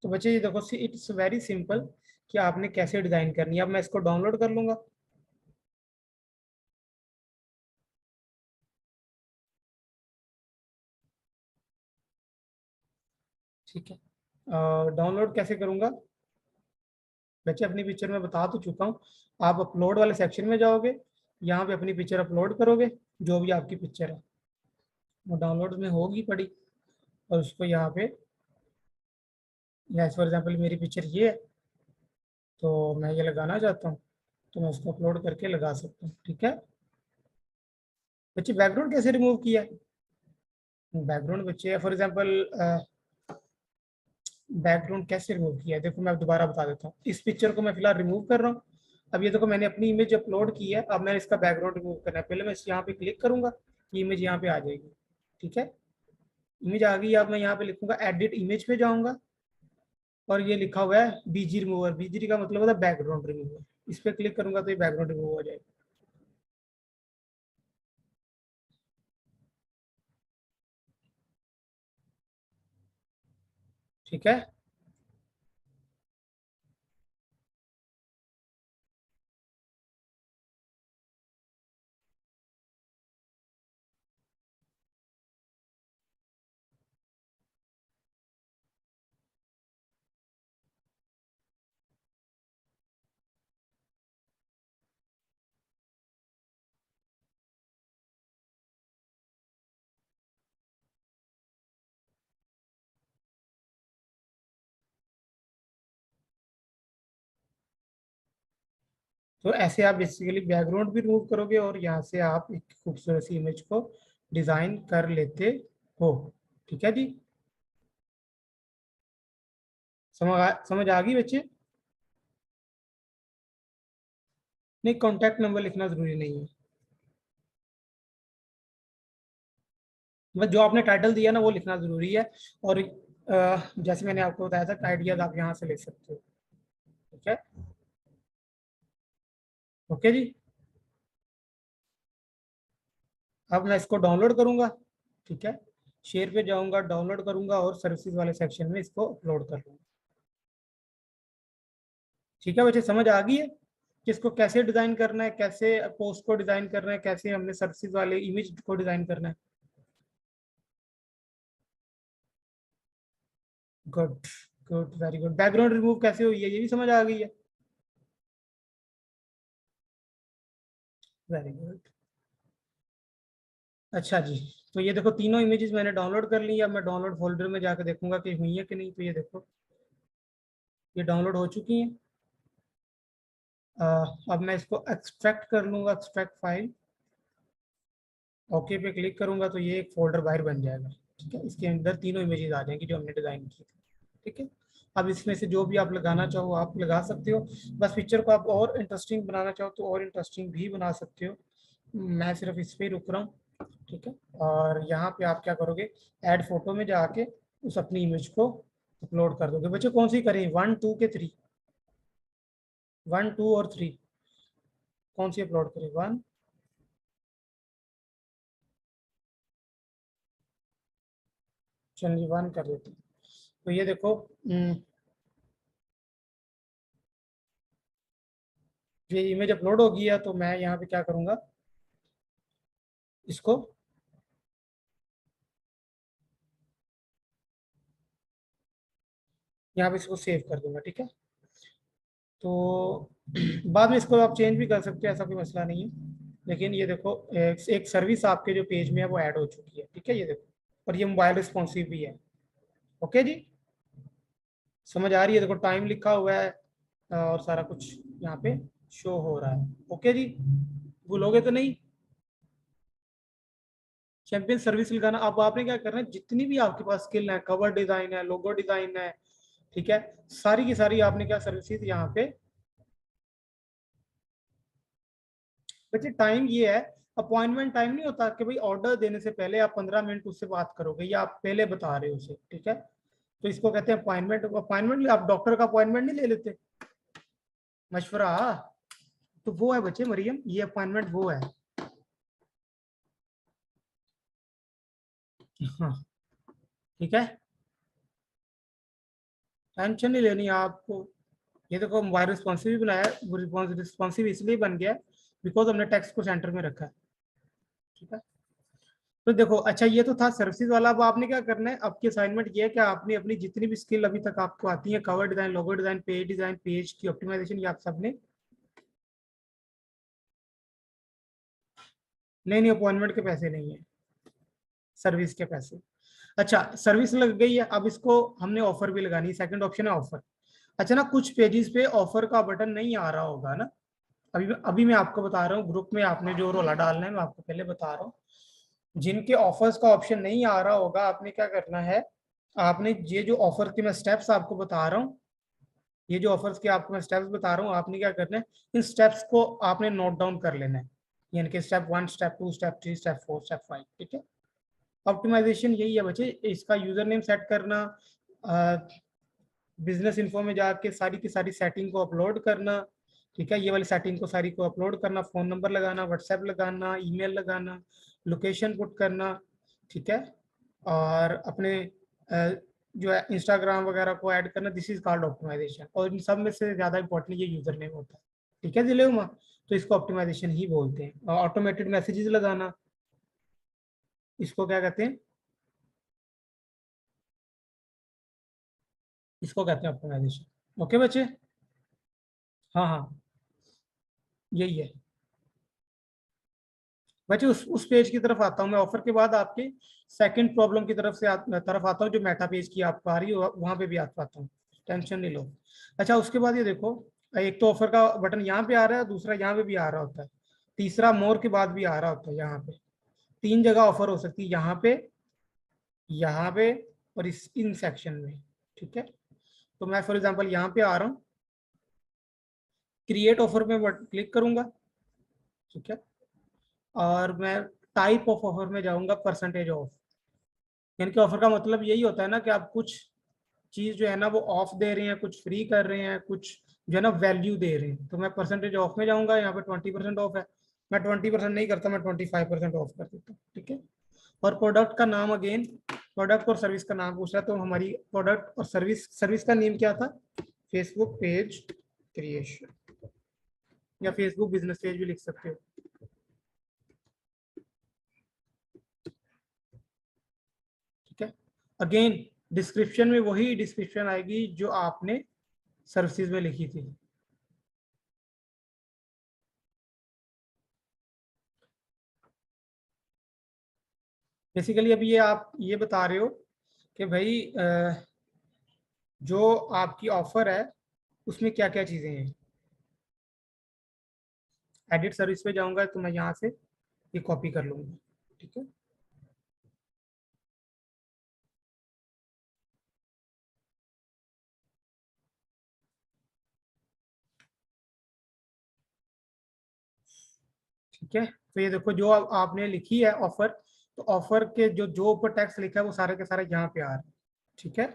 तो बच्चे ये देखो, इट्स वेरी सिंपल कि आपने कैसे डिजाइन करनी है। अब मैं इसको डाउनलोड कर लूंगा। ठीक है, डाउनलोड कैसे करूंगा? बच्चे अपनी पिक्चर में बता तो चुका हूँ। आप अपलोड वाले सेक्शन में जाओगे, यहाँ पे अपनी पिक्चर अपलोड करोगे, जो भी आपकी पिक्चर है वो डाउनलोड में होगी पड़ी, और उसको यहाँ पे, जैसे फॉर एग्जाम्पल मेरी पिक्चर ये है, तो मैं ये लगाना चाहता हूँ, तो मैं उसको अपलोड करके लगा सकता हूँ। ठीक है बच्चे, बैकग्राउंड कैसे रिमूव किया है? बैकग्राउंड बच्चे फॉर एग्जाम्पल, बैकग्राउंड कैसे रिमूव किया है, देखो मैं अब दोबारा बता देता हूँ। इस पिक्चर को मैं फिलहाल रिमूव कर रहा हूँ। अब ये देखो, मैंने अपनी इमेज अपलोड की है, अब मैं इसका बैकग्राउंड रिमूव करना है। पहले मैं इस यहाँ पे क्लिक करूंगा, ये इमेज यहाँ पे आ जाएगी। ठीक है, इमेज आ गई। अब मैं यहाँ पे लिखूंगा एडिट इमेज पे जाऊंगा, और ये लिखा हुआ है बीजी रिमूवर। बीजी का मतलब होता है बैकग्राउंड रिमूवर। इस पे क्लिक करूंगा तो ये बैकग्राउंड रिमूव हो जाएगा। ठीक है, तो ऐसे आप बेसिकली बैकग्राउंड भी रिमूव करोगे, और यहाँ से आप एक खूबसूरत सी इमेज को डिजाइन कर लेते हो। ठीक है जी, समझ आ गई बच्चे? नहीं, कॉन्टैक्ट नंबर लिखना जरूरी नहीं है, बस जो आपने टाइटल दिया ना वो लिखना जरूरी है। और जैसे मैंने आपको बताया था, आइडियाज आप यहाँ से ले सकते हो। ठीक है, ओके जी। अब मैं इसको डाउनलोड करूंगा। ठीक है, शेयर पे जाऊंगा, डाउनलोड करूंगा, और सर्विसेज वाले सेक्शन में इसको अपलोड कर लूंगा। ठीक है बच्चे, समझ आ गई है कि इसको कैसे डिजाइन करना है, कैसे पोस्ट को डिजाइन करना है, कैसे हमने सर्विसेज वाले इमेज को डिजाइन करना है। Good, good, very good. Background remove कैसे हुई है ये भी समझ आ गई है। Very good. अच्छा जी, तो ये देखो तीनों इमेजेस मैंने डाउनलोड कर ली है। अब मैं डाउनलोड फोल्डर में जाकर देखूंगा कि हुई है कि नहीं। तो ये देखो, ये डाउनलोड हो चुकी हैं। अब मैं इसको एक्सट्रैक्ट कर लूंगा, एक्सट्रैक्ट फाइल। ओके पे क्लिक करूंगा तो ये एक फोल्डर बाहर बन जाएगा। ठीक है, इसके अंदर तीनों इमेजेस आ जाएंगी जो हमने डिजाइन की थी। ठीक है, अब इसमें से जो भी आप लगाना चाहो आप लगा सकते हो। बस पिक्चर को आप और इंटरेस्टिंग बनाना चाहो तो और इंटरेस्टिंग भी बना सकते हो। मैं सिर्फ इस पे ही रुक रहा हूँ, ठीक है। और यहाँ पे आप क्या करोगे, ऐड फोटो में जाके उस अपनी इमेज को अपलोड कर दोगे। बच्चे कौन सी करें, 1 2 के 3, 1 2 और 3, कौन सी अपलोड करें, 1। चलिए 1 कर देते हैं। तो ये देखो, ये इमेज अपलोड हो गई है, तो मैं यहाँ पे क्या करूँगा, इसको यहाँ पे इसको सेव कर दूंगा, ठीक है। तो बाद में इसको आप चेंज भी कर सकते हो, ऐसा कोई मसला नहीं है। लेकिन ये देखो, एक सर्विस आपके जो पेज में है वो ऐड हो चुकी है, ठीक है, ये देखो। और ये मोबाइल रिस्पॉन्सिव भी है। ओके जी, समझ आ रही है, देखो टाइम लिखा हुआ है और सारा कुछ यहाँ पे शो हो रहा है। ओके जी, भूलोगे तो नहीं। चैंपियन सर्विस लगाना, अब आपने क्या करना है, जितनी भी आपके पास स्किल है, कवर डिजाइन है, लोगो डिजाइन है, ठीक है, सारी की सारी आपने क्या सर्विसेज यहाँ पे। बच्चे टाइम ये है, अपॉइंटमेंट टाइम नहीं होता कि भाई ऑर्डर देने से पहले आप 15 मिनट उससे बात करोगे, या आप पहले बता रहे हो उसे, ठीक है। तो इसको कहते हैं अपॉइंटमेंट। अपॉइंटमेंट आप डॉक्टर का अपॉइंटमेंट नहीं ले लेते, मशवरा। तो वो है बच्चे मरियम, ये अपॉइंटमेंट वो है। हाँ, ठीक है, टेंशन नहीं लेनी आपको। ये देखो मोबाइल रिस्पॉन्सिव भी बनाया है, रिस्पॉन्सिव इसलिए बन गया बिकॉज हमने टेक्स्ट को सेंटर में रखा है, ठीक है। तो देखो, अच्छा ये तो था सर्विसेज वाला। अब आपने क्या करना है, आपकी असाइनमेंट ये है कि आपने अपनी जितनी भी स्किल अभी तक आपको आती है, cover design, logo design, page design, page की ऑप्टिमाइजेशन, ये आप सबने। नहीं नहीं, अपॉइंटमेंट के पैसे नहीं है, सर्विस के पैसे। अच्छा, सर्विस लग गई है, अब इसको हमने ऑफर भी लगानी है, सेकंड ऑप्शन है ऑफर। अच्छा ना, कुछ पेजेस पे ऑफर का बटन नहीं आ रहा होगा ना। अभी अभी मैं आपको बता रहा हूँ, ग्रुप में आपने जो रोला डालना है मैं आपको पहले बता रहा हूँ। जिनके ऑफर्स का ऑप्शन नहीं आ रहा होगा, आपने क्या करना है, आपने ये जो ऑफर के मैं स्टेप्स आपको बता रहा हूँ, ये जो ऑफर्स के आपको मैं स्टेप्स बता रहा हूँ, आपने क्या करना है, इन स्टेप्स को आपने नोट डाउन कर लेना है। यानी कि step 1, step 2, step 3, step 4, step 5, ठीक है। ऑप्टिमाइजेशन यही है बच्चे, इसका यूजर नेम सेट करना, बिजनेस इन्फो में जाके सारी की सारी सेटिंग को अपलोड करना, ठीक है, ये वाली सेटिंग को सारी को अपलोड करना, फोन नंबर लगाना, व्हाट्सएप लगाना, ईमेल लगाना, लोकेशन पुट करना, ठीक है। और अपने जो है इंस्टाग्राम वगैरह को ऐड करना, दिस इज कॉल्ड ऑप्टिमाइजेशन। और इन सब में से ज्यादा इंपॉर्टेंट ये यूजर नेम होता है, ठीक है दिले उमा। तो इसको ऑप्टिमाइजेशन ही बोलते हैं। और ऑटोमेटेड मैसेजेस लगाना, इसको क्या कहते हैं, इसको कहते हैं ऑप्टिमाइजेशन। ओके बच्चे, हाँ हाँ, यही है बच्चे। उस पेज की तरफ आता हूँ मैं, ऑफर के बाद आपके सेकंड प्रॉब्लम की तरफ से तरफ आता हूँ, जो मेटा पेज की आपको आ रही है, वहां पे भी आता हूँ, टेंशन नहीं लो। अच्छा, उसके बाद ये देखो, एक तो ऑफर का बटन यहाँ पे आ रहा है, दूसरा यहाँ पे भी आ रहा होता है, तीसरा मोर के बाद भी आ रहा होता है यहाँ पे। 3 जगह ऑफर हो सकती है, यहाँ पे और इस इन सेक्शन में, ठीक है। तो मैं फॉर एग्जाम्पल यहाँ पे आ रहा हूँ, क्रिएट ऑफर में क्लिक करूंगा, ठीक है। और मैं टाइप ऑफ ऑफर में जाऊंगा, परसेंटेज ऑफ। यानी कि ऑफर का मतलब यही होता है ना कि आप कुछ चीज जो है ना वो ऑफ दे रहे हैं, कुछ फ्री कर रहे हैं, कुछ जो है ना वैल्यू दे रहे हैं। तो मैं परसेंटेज ऑफ में जाऊंगा, यहाँ पे 20% ऑफ है, मैं 20% नहीं करता, मैं 25% ऑफ कर देता हूँ, ठीक है। और प्रोडक्ट का नाम अगेन, प्रोडक्ट और सर्विस का नाम पूछ रहा है, तो हमारी प्रोडक्ट और सर्विस का नेम क्या था, फेसबुक पेज क्रिएशन, या फेसबुक बिजनेस पेज भी लिख सकते हो, ठीक है। अगेन डिस्क्रिप्शन में वही डिस्क्रिप्शन आएगी जो आपने सर्विसेज में लिखी थी। बेसिकली अभी ये आप ये बता रहे हो कि भाई जो आपकी ऑफर है उसमें क्या क्या चीजें हैं। एडिट सर्विस पे जाऊंगा तो मैं यहाँ से ये कॉपी कर लूंगा, ठीक है। ठीक है, तो ये देखो जो आपने लिखी है ऑफर, तो ऑफर के जो ऊपर टैक्स लिखा है वो सारे के सारे यहाँ पे आ रहे हैं। ठीक है,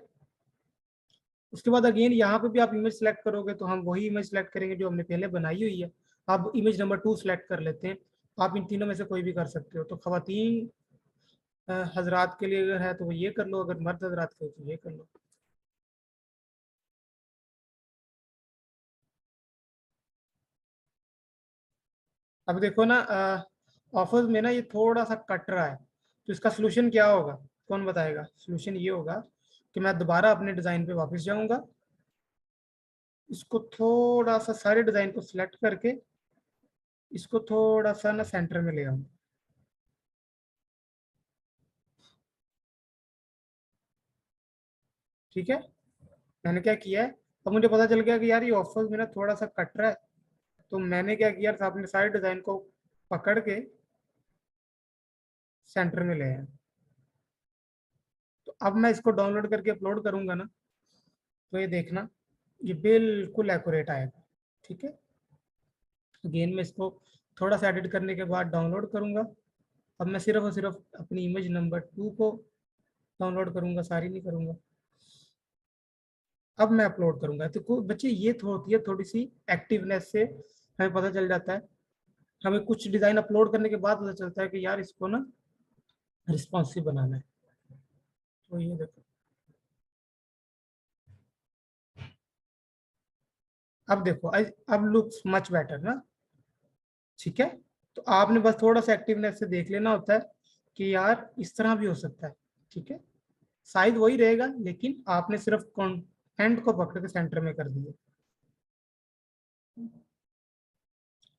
उसके बाद अगेन यहाँ पे भी आप इमेज सेलेक्ट करोगे तो हम वही इमेज सेलेक्ट करेंगे जो हमने पहले बनाई हुई है। अब इमेज नंबर 2 सेलेक्ट कर लेते हैं। आप इन तीनों में से कोई भी कर सकते हो। तो खवातीन हजरात के लिए अगर है तो वो ये कर लो, अगर मर्द हजरात के लिए तो ये कर लो। अब देखो ना, ऑफर्स में ना ये थोड़ा सा कट रहा है, तो इसका सोल्यूशन क्या होगा, कौन बताएगा? सोल्यूशन ये होगा कि मैं दोबारा अपने डिज़ाइन पे वापस जाऊंगा, इसको थोड़ा सा सारे डिज़ाइन को सिलेक्ट करके इसको थोड़ा सा ना सेंटर में ले आऊंगा। ठीक है, मैंने क्या किया है, अब मुझे पता चल गया कि यार ये ऑफर्स में ना थोड़ा सा कट रहा है, तो मैंने क्या किया, अपने सारे डिज़ाइन को पकड़ के सेंटर में ले आया। तो अब मैं इसको डाउनलोड करके अपलोड करूंगा ना, तो ये देखना ये बिल्कुल एक्यूरेट आएगा। ठीक है, अगेन मैं इसको थोड़ा सा एडिट करने के बाद डाउनलोड करूंगा। अब मैं सिर्फ और सिर्फ अपनी इमेज नंबर 2 को डाउनलोड करूंगा, सारी नहीं करूंगा। अब मैं अपलोड करूंगा, तो बच्चे ये होती है थोड़ी सी एक्टिवनेस से हमें पता चल जाता है। हमें कुछ डिज़ाइन अपलोड करने के बाद पता चलता है कि यार इसको ना रिस्पॉन्सिव बनाना है। तो ये देखो, अब देखो, अब लुक्स मच बेटर ना। ठीक है, तो आपने बस थोड़ा सा एक्टिवनेस से देख लेना होता है कि यार इस तरह भी हो सकता है। ठीक है, साइज वही रहेगा लेकिन आपने सिर्फ कंटेंट को पकड़ के सेंटर में कर दिया।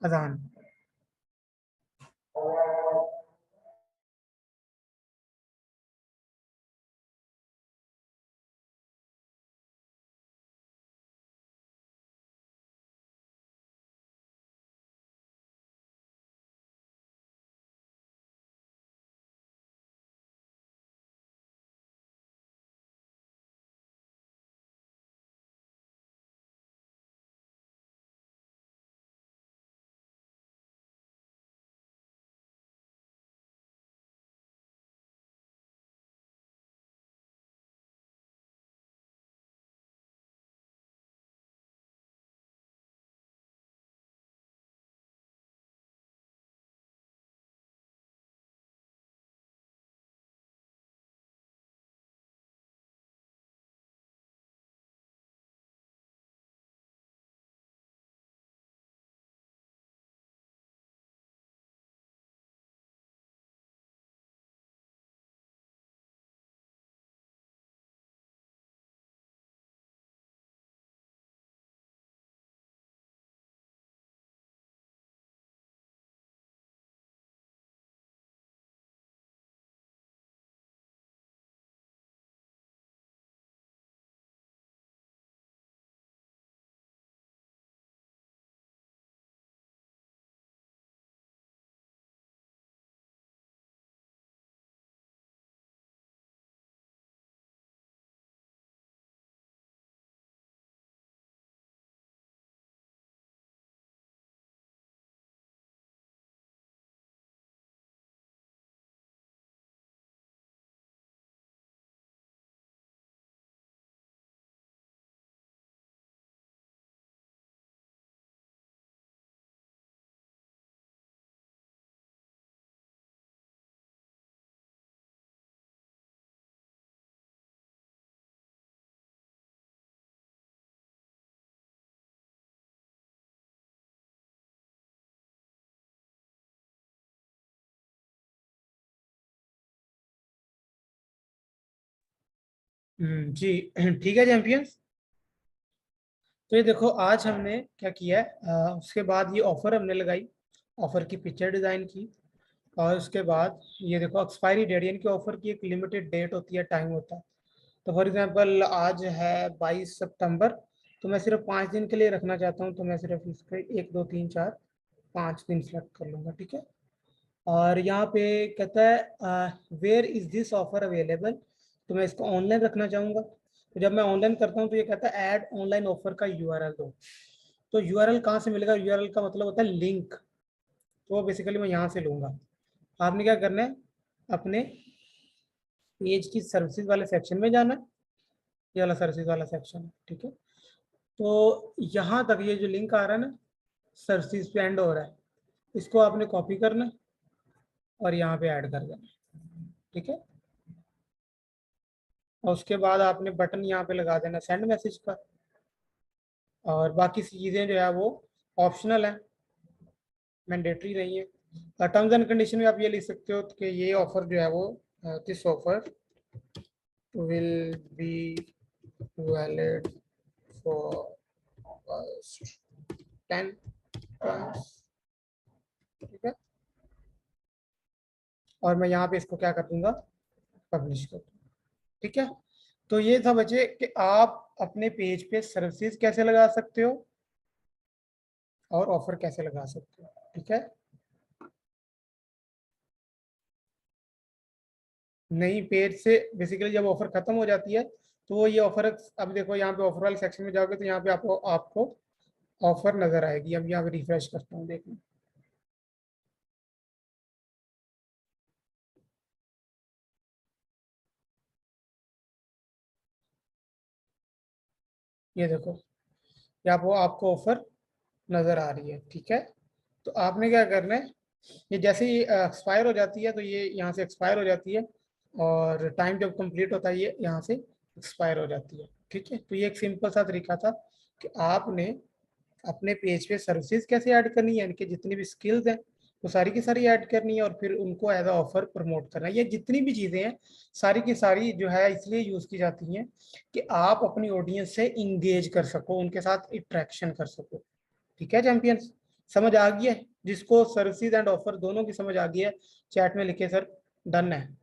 अजान। जी ठीक है चैंपियंस। तो ये देखो आज हमने क्या किया है, उसके बाद ये ऑफर हमने लगाई, ऑफर की पिक्चर डिजाइन की, और उसके बाद ये देखो एक्सपायरी डेट, यानी कि ऑफर की एक लिमिटेड डेट होती है, टाइम होता है। तो फॉर एग्जांपल आज है 22 सितंबर, तो मैं सिर्फ 5 दिन के लिए रखना चाहता हूँ, तो मैं सिर्फ इसके 1 2 3 4 5 दिन सेलेक्ट कर लूँगा। ठीक है, और यहाँ पे कहता है where is this offer available, तो मैं इसको ऑनलाइन रखना चाहूँगा। तो जब मैं ऑनलाइन करता हूँ तो ये कहता है ऐड ऑनलाइन ऑफर का यूआरएल दो। तो यूआरएल कहाँ से मिलेगा? यूआरएल का मतलब होता है लिंक। तो वो बेसिकली मैं यहाँ से लूँगा। आपने क्या करना है, अपने पेज की सर्विसेज वाले सेक्शन में जाना है, ये वाला सर्विसेज वाला सेक्शन है, ठीक है। तो यहाँ तक ये जो लिंक आ रहा है ना, सर्विसेज पे एंड हो रहा है, इसको आपने कॉपी करना है और यहाँ पे ऐड कर देना, ठीक है। और उसके बाद आपने बटन यहाँ पे लगा देना सेंड मैसेज का, और बाकी चीज़ें जो है वो ऑप्शनल है, मैंडेटरी नहीं है। टर्म्स एंड कंडीशन में आप ये लिख सकते हो कि ये ऑफर जो है वो this offer will be valid for 10 times, ठीक है। और मैं यहाँ पे इसको क्या कर दूंगा, पब्लिश कर दूंगा, ठीक है। तो ये था बच्चे कि आप अपने पेज पे सर्विसेज कैसे लगा सकते हो और ऑफर कैसे लगा सकते हो, ठीक है। नहीं, पेज से बेसिकली जब ऑफर खत्म हो जाती है तो वो ये ऑफर, अब देखो यहाँ पे ऑफर वाले सेक्शन में जाओगे तो यहाँ पे आपको ऑफर नजर आएगी। अब यहाँ पे रिफ्रेश करता हूँ, देखो ये देखो, यहाँ पे आपको ऑफर नजर आ रही है, ठीक है। तो आपने क्या करना है, ये जैसे ही एक्सपायर हो जाती है तो ये यहाँ से एक्सपायर हो जाती है, और टाइम जब कंप्लीट होता है ये यहाँ से एक्सपायर हो जाती है, ठीक है। तो ये एक सिंपल सा तरीका था कि आपने अपने पेज पे सर्विसेज कैसे ऐड करनी है, इनके जितनी भी स्किल्स हैं वो सारी की सारी ऐड करनी है, और फिर उनको एज अ ऑफर प्रमोट करना है। ये जितनी भी चीज़ें हैं सारी की सारी जो है इसलिए यूज़ की जाती हैं कि आप अपनी ऑडियंस से इंगेज कर सको, उनके साथ इंट्रैक्शन कर सको, ठीक है चैंपियंस। समझ आ गई है? जिसको सर्विसेज एंड ऑफर दोनों की समझ आ गई है चैट में लिखे सर डन है।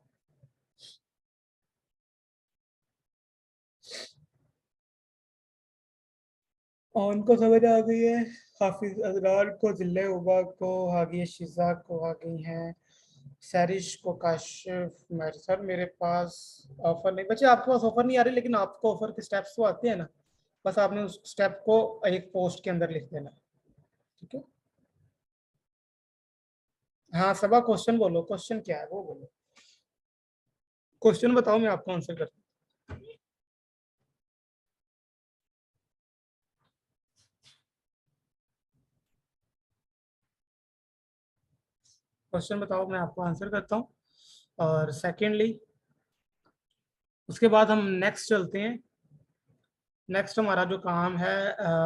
और उनको समझ आ गई है, हाफिज अजरार को, जिले उबा को आ गई है, शिजा को आ गई हैं, सैरिश को, काशिफ, मेरे सर मेरे पास ऑफर नहीं बच्चे, आपके पास ऑफर नहीं आ रही, लेकिन आपको ऑफर के स्टेप्स तो आते हैं ना, बस आपने उस स्टेप को एक पोस्ट के अंदर लिख देना, ठीक है। हाँ सबा क्वेश्चन बोलो, क्वेश्चन क्या है वो बोलो, क्वेश्चन बताओ, मैं आपको आंसर करता हूँ। क्वेश्चन बताओ, मैं आपको आंसर करता हूँ। और सेकेंडली उसके बाद हम नेक्स्ट चलते हैं। नेक्स्ट हमारा जो काम है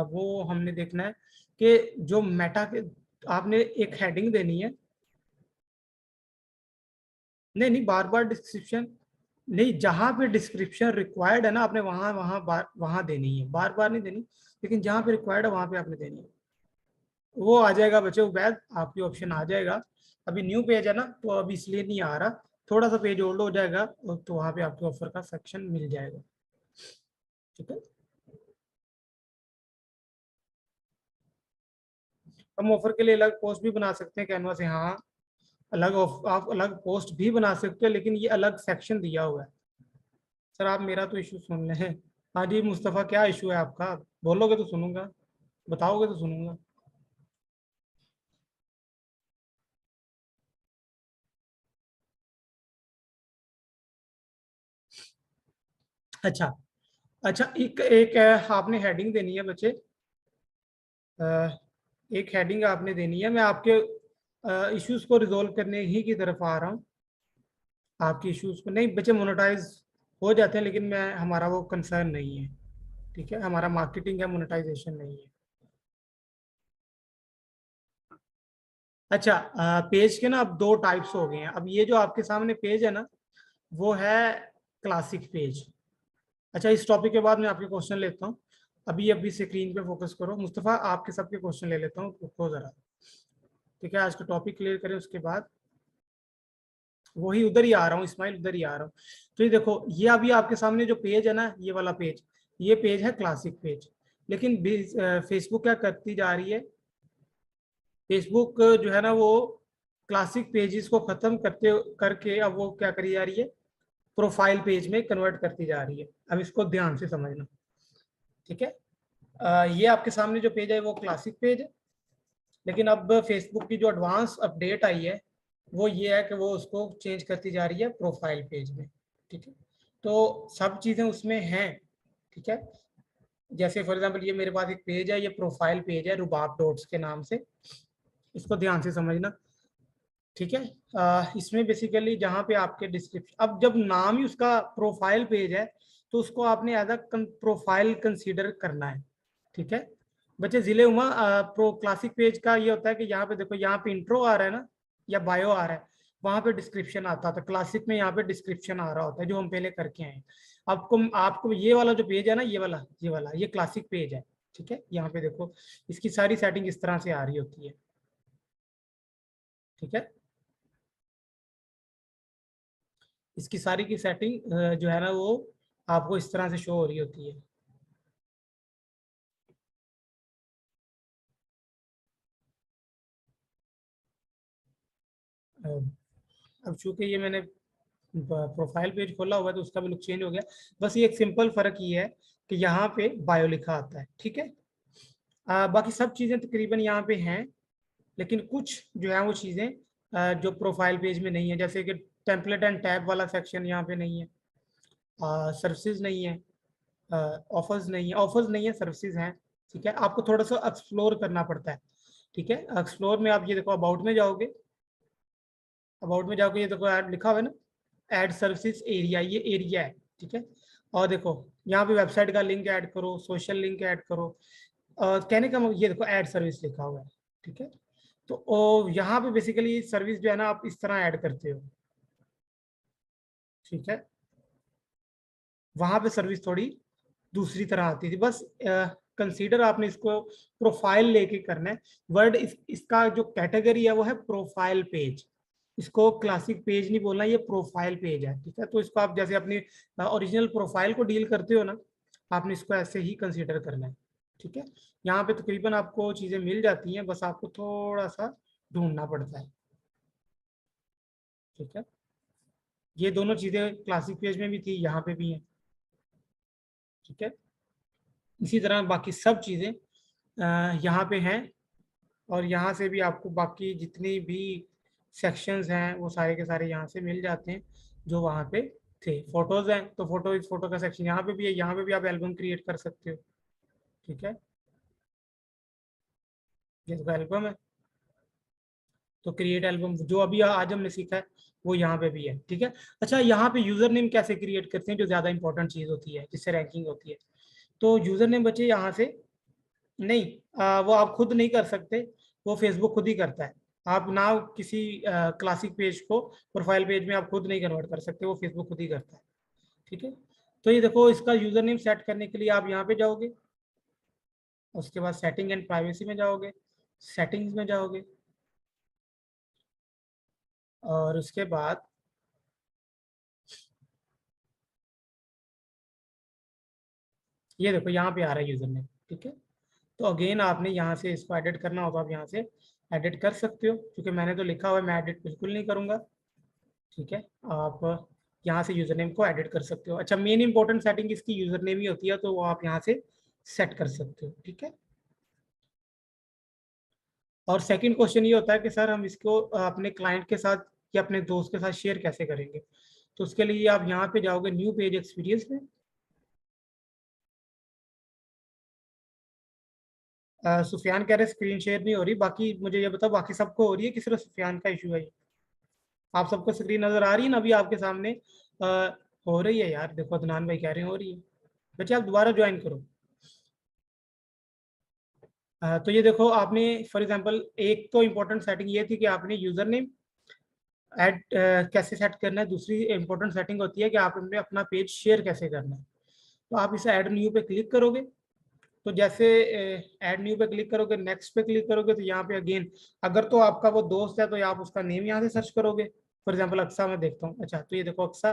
वो हमने देखना है कि जो मेटा के, आपने एक हेडिंग देनी है। नहीं नहीं, बार बार डिस्क्रिप्शन नहीं, जहां पे डिस्क्रिप्शन रिक्वायर्ड है ना आपने वहां वहां वहां देनी है, बार बार नहीं देनी, लेकिन जहां पे रिक्वायर्ड है वहां पे आपने देनी है। वो आ जाएगा बच्चों, बैद आपकी ऑप्शन आ जाएगा। अभी न्यू पेज है ना तो अभी इसलिए नहीं आ रहा, थोड़ा सा पेज ओल्ड हो जाएगा तो वहां पे आपको ऑफर का सेक्शन मिल जाएगा, ठीक है। हम ऑफर के लिए अलग पोस्ट भी बना सकते हैं कैनवा से, हाँ आप अलग पोस्ट भी बना सकते हो, लेकिन ये अलग सेक्शन दिया हुआ है। सर आप मेरा तो इशू सुन लें। हाँ जी मुस्तफ़ा, क्या इशू है आपका? बोलोगे तो सुनूंगा, बताओगे तो सुनूंगा। अच्छा, अच्छा एक एक आपने हेडिंग देनी है बच्चे, अ, एक हेडिंग आपने देनी है। मैं आपके इश्यूज को रिजोल्व करने ही की तरफ आ रहा हूँ। आपके इश्यूज को नहीं बच्चे, मोनेटाइज हो जाते हैं, लेकिन मैं हमारा वो कंसर्न नहीं है, ठीक है। हमारा मार्केटिंग है, मोनेटाइजेशन नहीं है। अच्छा, पेज के ना अब दो टाइप्स हो गए हैं। अब ये जो आपके सामने पेज है ना वो है क्लासिक पेज। अच्छा, इस टॉपिक के बाद मैं आपके क्वेश्चन लेता हूँ। अभी अभी स्क्रीन पे फोकस करो मुस्तफ़ा, आपके सबके क्वेश्चन ले लेता हूँ, रुको जरा, ठीक है। आज का टॉपिक क्लियर करें उसके बाद वही उधर ही आ रहा हूँ, इस्माइल उधर ही आ रहा हूँ। तो ये देखो, ये अभी आपके सामने जो पेज है ना, ये वाला पेज, ये पेज है क्लासिक पेज। लेकिन फेसबुक क्या करती जा रही है, फेसबुक जो है ना वो क्लासिक पेजेस को खत्म करते करके अब वो क्या करी जा रही है, प्रोफाइल पेज में कन्वर्ट करती जा रही है। अब इसको ध्यान से समझना, ठीक है। ये आपके सामने जो पेज है वो क्लासिक पेज है, लेकिन अब फेसबुक की जो एडवांस अपडेट आई है वो ये है कि वो उसको चेंज करती जा रही है प्रोफाइल पेज में। ठीक है, तो सब चीज़ें उसमें हैं। ठीक है, जैसे फॉर एग्जांपल ये मेरे पास एक पेज है, ये प्रोफाइल पेज है रुबाब डॉट्स के नाम से, इसको ध्यान से समझना। ठीक है, इसमें बेसिकली जहाँ पे आपके डिस्क्रिप्शन, अब जब नाम ही उसका प्रोफाइल पेज है तो उसको आपने एज अ प्रोफाइल कंसीडर करना है। ठीक है बच्चे, जिले उमा प्रो क्लासिक पेज का ये होता है कि यहाँ पे देखो, यहाँ पे इंट्रो आ रहा है ना या बायो आ रहा है, वहां पे डिस्क्रिप्शन आता था। क्लासिक में यहाँ पे डिस्क्रिप्शन आ रहा होता है जो हम पहले करके आए हैं। आपको आपको ये वाला जो पेज है ना, ये वाला ये क्लासिक पेज है। ठीक है, यहाँ पे देखो इसकी सारी सेटिंग इस तरह से आ रही होती है। ठीक है, इसकी सारी की सेटिंग जो है ना वो आपको इस तरह से शो हो रही होती है। अब चूंकि ये मैंने प्रोफाइल पेज खोला हुआ है तो उसका भी लुक चेंज हो गया। बस ये एक सिंपल फर्क ये है कि यहाँ पे बायो लिखा आता है। ठीक है, बाकी सब चीजें तकरीबन यहाँ पे हैं, लेकिन कुछ जो है वो चीजें जो प्रोफाइल पेज में नहीं है, जैसे कि टेम्पलेट एंड टैब वाला सेक्शन यहाँ पे नहीं है, सर्विसेज नहीं है, ऑफर्स नहीं है, सर्विसेज हैं। ठीक है, आपको थोड़ा सा एक्सप्लोर करना पड़ता है। ठीक है, एक्सप्लोर में आप ये देखो, अबाउट में जाओगे, अबाउट में जाओगे, ये देखो ऐड लिखा हुआ है ना, ऐड सर्विसेज एरिया, ये एरिया है। ठीक है, और देखो यहाँ पे वेबसाइट का लिंक ऐड करो, सोशल लिंक ऐड करो, कहने का ये देखो ऐड सर्विस लिखा हुआ है। ठीक है, तो यहाँ पे बेसिकली सर्विस जो है ना आप इस तरह ऐड करते हो। ठीक है, वहां पे सर्विस थोड़ी दूसरी तरह आती थी। बस कंसीडर आपने इसको प्रोफाइल लेके करना है। वर्ड इसका जो कैटेगरी है वो है प्रोफाइल पेज, इसको क्लासिक पेज नहीं बोलना, ये प्रोफाइल पेज है। ठीक है, तो इसको आप जैसे अपनी ओरिजिनल प्रोफाइल को डील करते हो ना, आपने इसको ऐसे ही कंसीडर करना है। ठीक है, यहाँ पे तकरीबन आपको चीजें मिल जाती हैं, बस आपको थोड़ा सा ढूंढना पड़ता है। ठीक है, ये दोनों चीजें क्लासिक पेज में भी थी, यहाँ पे भी हैं। ठीक है, इसी तरह बाकी सब चीजें यहाँ पे हैं, और यहाँ से भी आपको बाकी जितनी भी सेक्शंस हैं वो सारे के सारे यहाँ से मिल जाते हैं जो वहाँ पे थे। फोटोज हैं तो फोटो का सेक्शन यहाँ पे भी है, यहाँ पे भी आप एल्बम क्रिएट कर सकते हो। ठीक है, जिसका एल्बम है तो क्रिएट एल्बम, जो अभी आज हमने सीखा है वो यहाँ पे भी है। ठीक है, अच्छा यहाँ पे यूजर नेम कैसे क्रिएट करते हैं, जो ज्यादा इंपॉर्टेंट चीज होती है जिससे रैंकिंग होती है। तो यूजर नेम बच्चे यहाँ से नहीं, वो आप खुद नहीं कर सकते, वो फेसबुक खुद ही करता है। आप ना किसी क्लासिक पेज को प्रोफाइल पेज में आप खुद नहीं कन्वर्ट कर सकते, वो फेसबुक खुद ही करता है। ठीक है, तो ये देखो इसका यूजर नेम सेट करने के लिए आप यहाँ पे जाओगे, उसके बाद सेटिंग एंड प्राइवेसी में जाओगे, सेटिंग्स में जाओगे, और उसके बाद ये देखो यहाँ पे आ रहा है यूजर नेम। ठीक है, तो अगेन आपने यहाँ से इसको एडिट करना होगा, आप यहाँ से एडिट कर सकते हो, क्योंकि मैंने तो लिखा हुआ है, मैं एडिट बिल्कुल नहीं करूँगा। ठीक है, आप यहाँ से यूजर नेम को एडिट कर सकते हो। अच्छा, मेन इंपॉर्टेंट सेटिंग इसकी यूजर नेम ही होती है, तो वो आप यहाँ से सेट कर सकते हो। ठीक है, और सेकंड क्वेश्चन ये होता है कि सर हम इसको अपने क्लाइंट के साथ या अपने दोस्त के साथ शेयर कैसे करेंगे। तो उसके लिए आप यहाँ पे जाओगे न्यू पेज एक्सपीरियंस में, सुफियान कह रहे स्क्रीन शेयर नहीं हो रही, बाकी मुझे ये बताओ बाकी सबको हो रही है कि सिर्फ सुफियान का इशू है ये? आप सबको स्क्रीन नजर आ रही है ना अभी आपके सामने? आ, हो रही है यार, देखो अदनान भाई कह रहे हैं हो रही है। बच्चे आप दोबारा ज्वाइन करो। तो ये देखो आपने फॉर एग्जांपल एक तो इम्पोर्टेंट सेटिंग ये थी कि आपने यूजर नेम ऐड कैसे सेट करना है, दूसरी इंपॉर्टेंट सेटिंग होती है कि आपने अपना पेज शेयर कैसे करना है। तो आप इसे ऐड न्यू पे क्लिक करोगे, तो जैसे ऐड न्यू पे क्लिक करोगे, नेक्स्ट पे क्लिक करोगे, तो यहाँ पे अगेन अगर तो आपका वो दोस्त है तो आप उसका नेम यहाँ से सर्च करोगे। फॉर एग्जाम्पल अक्सा मैं देखता हूँ, अच्छा तो ये देखो अक्सा,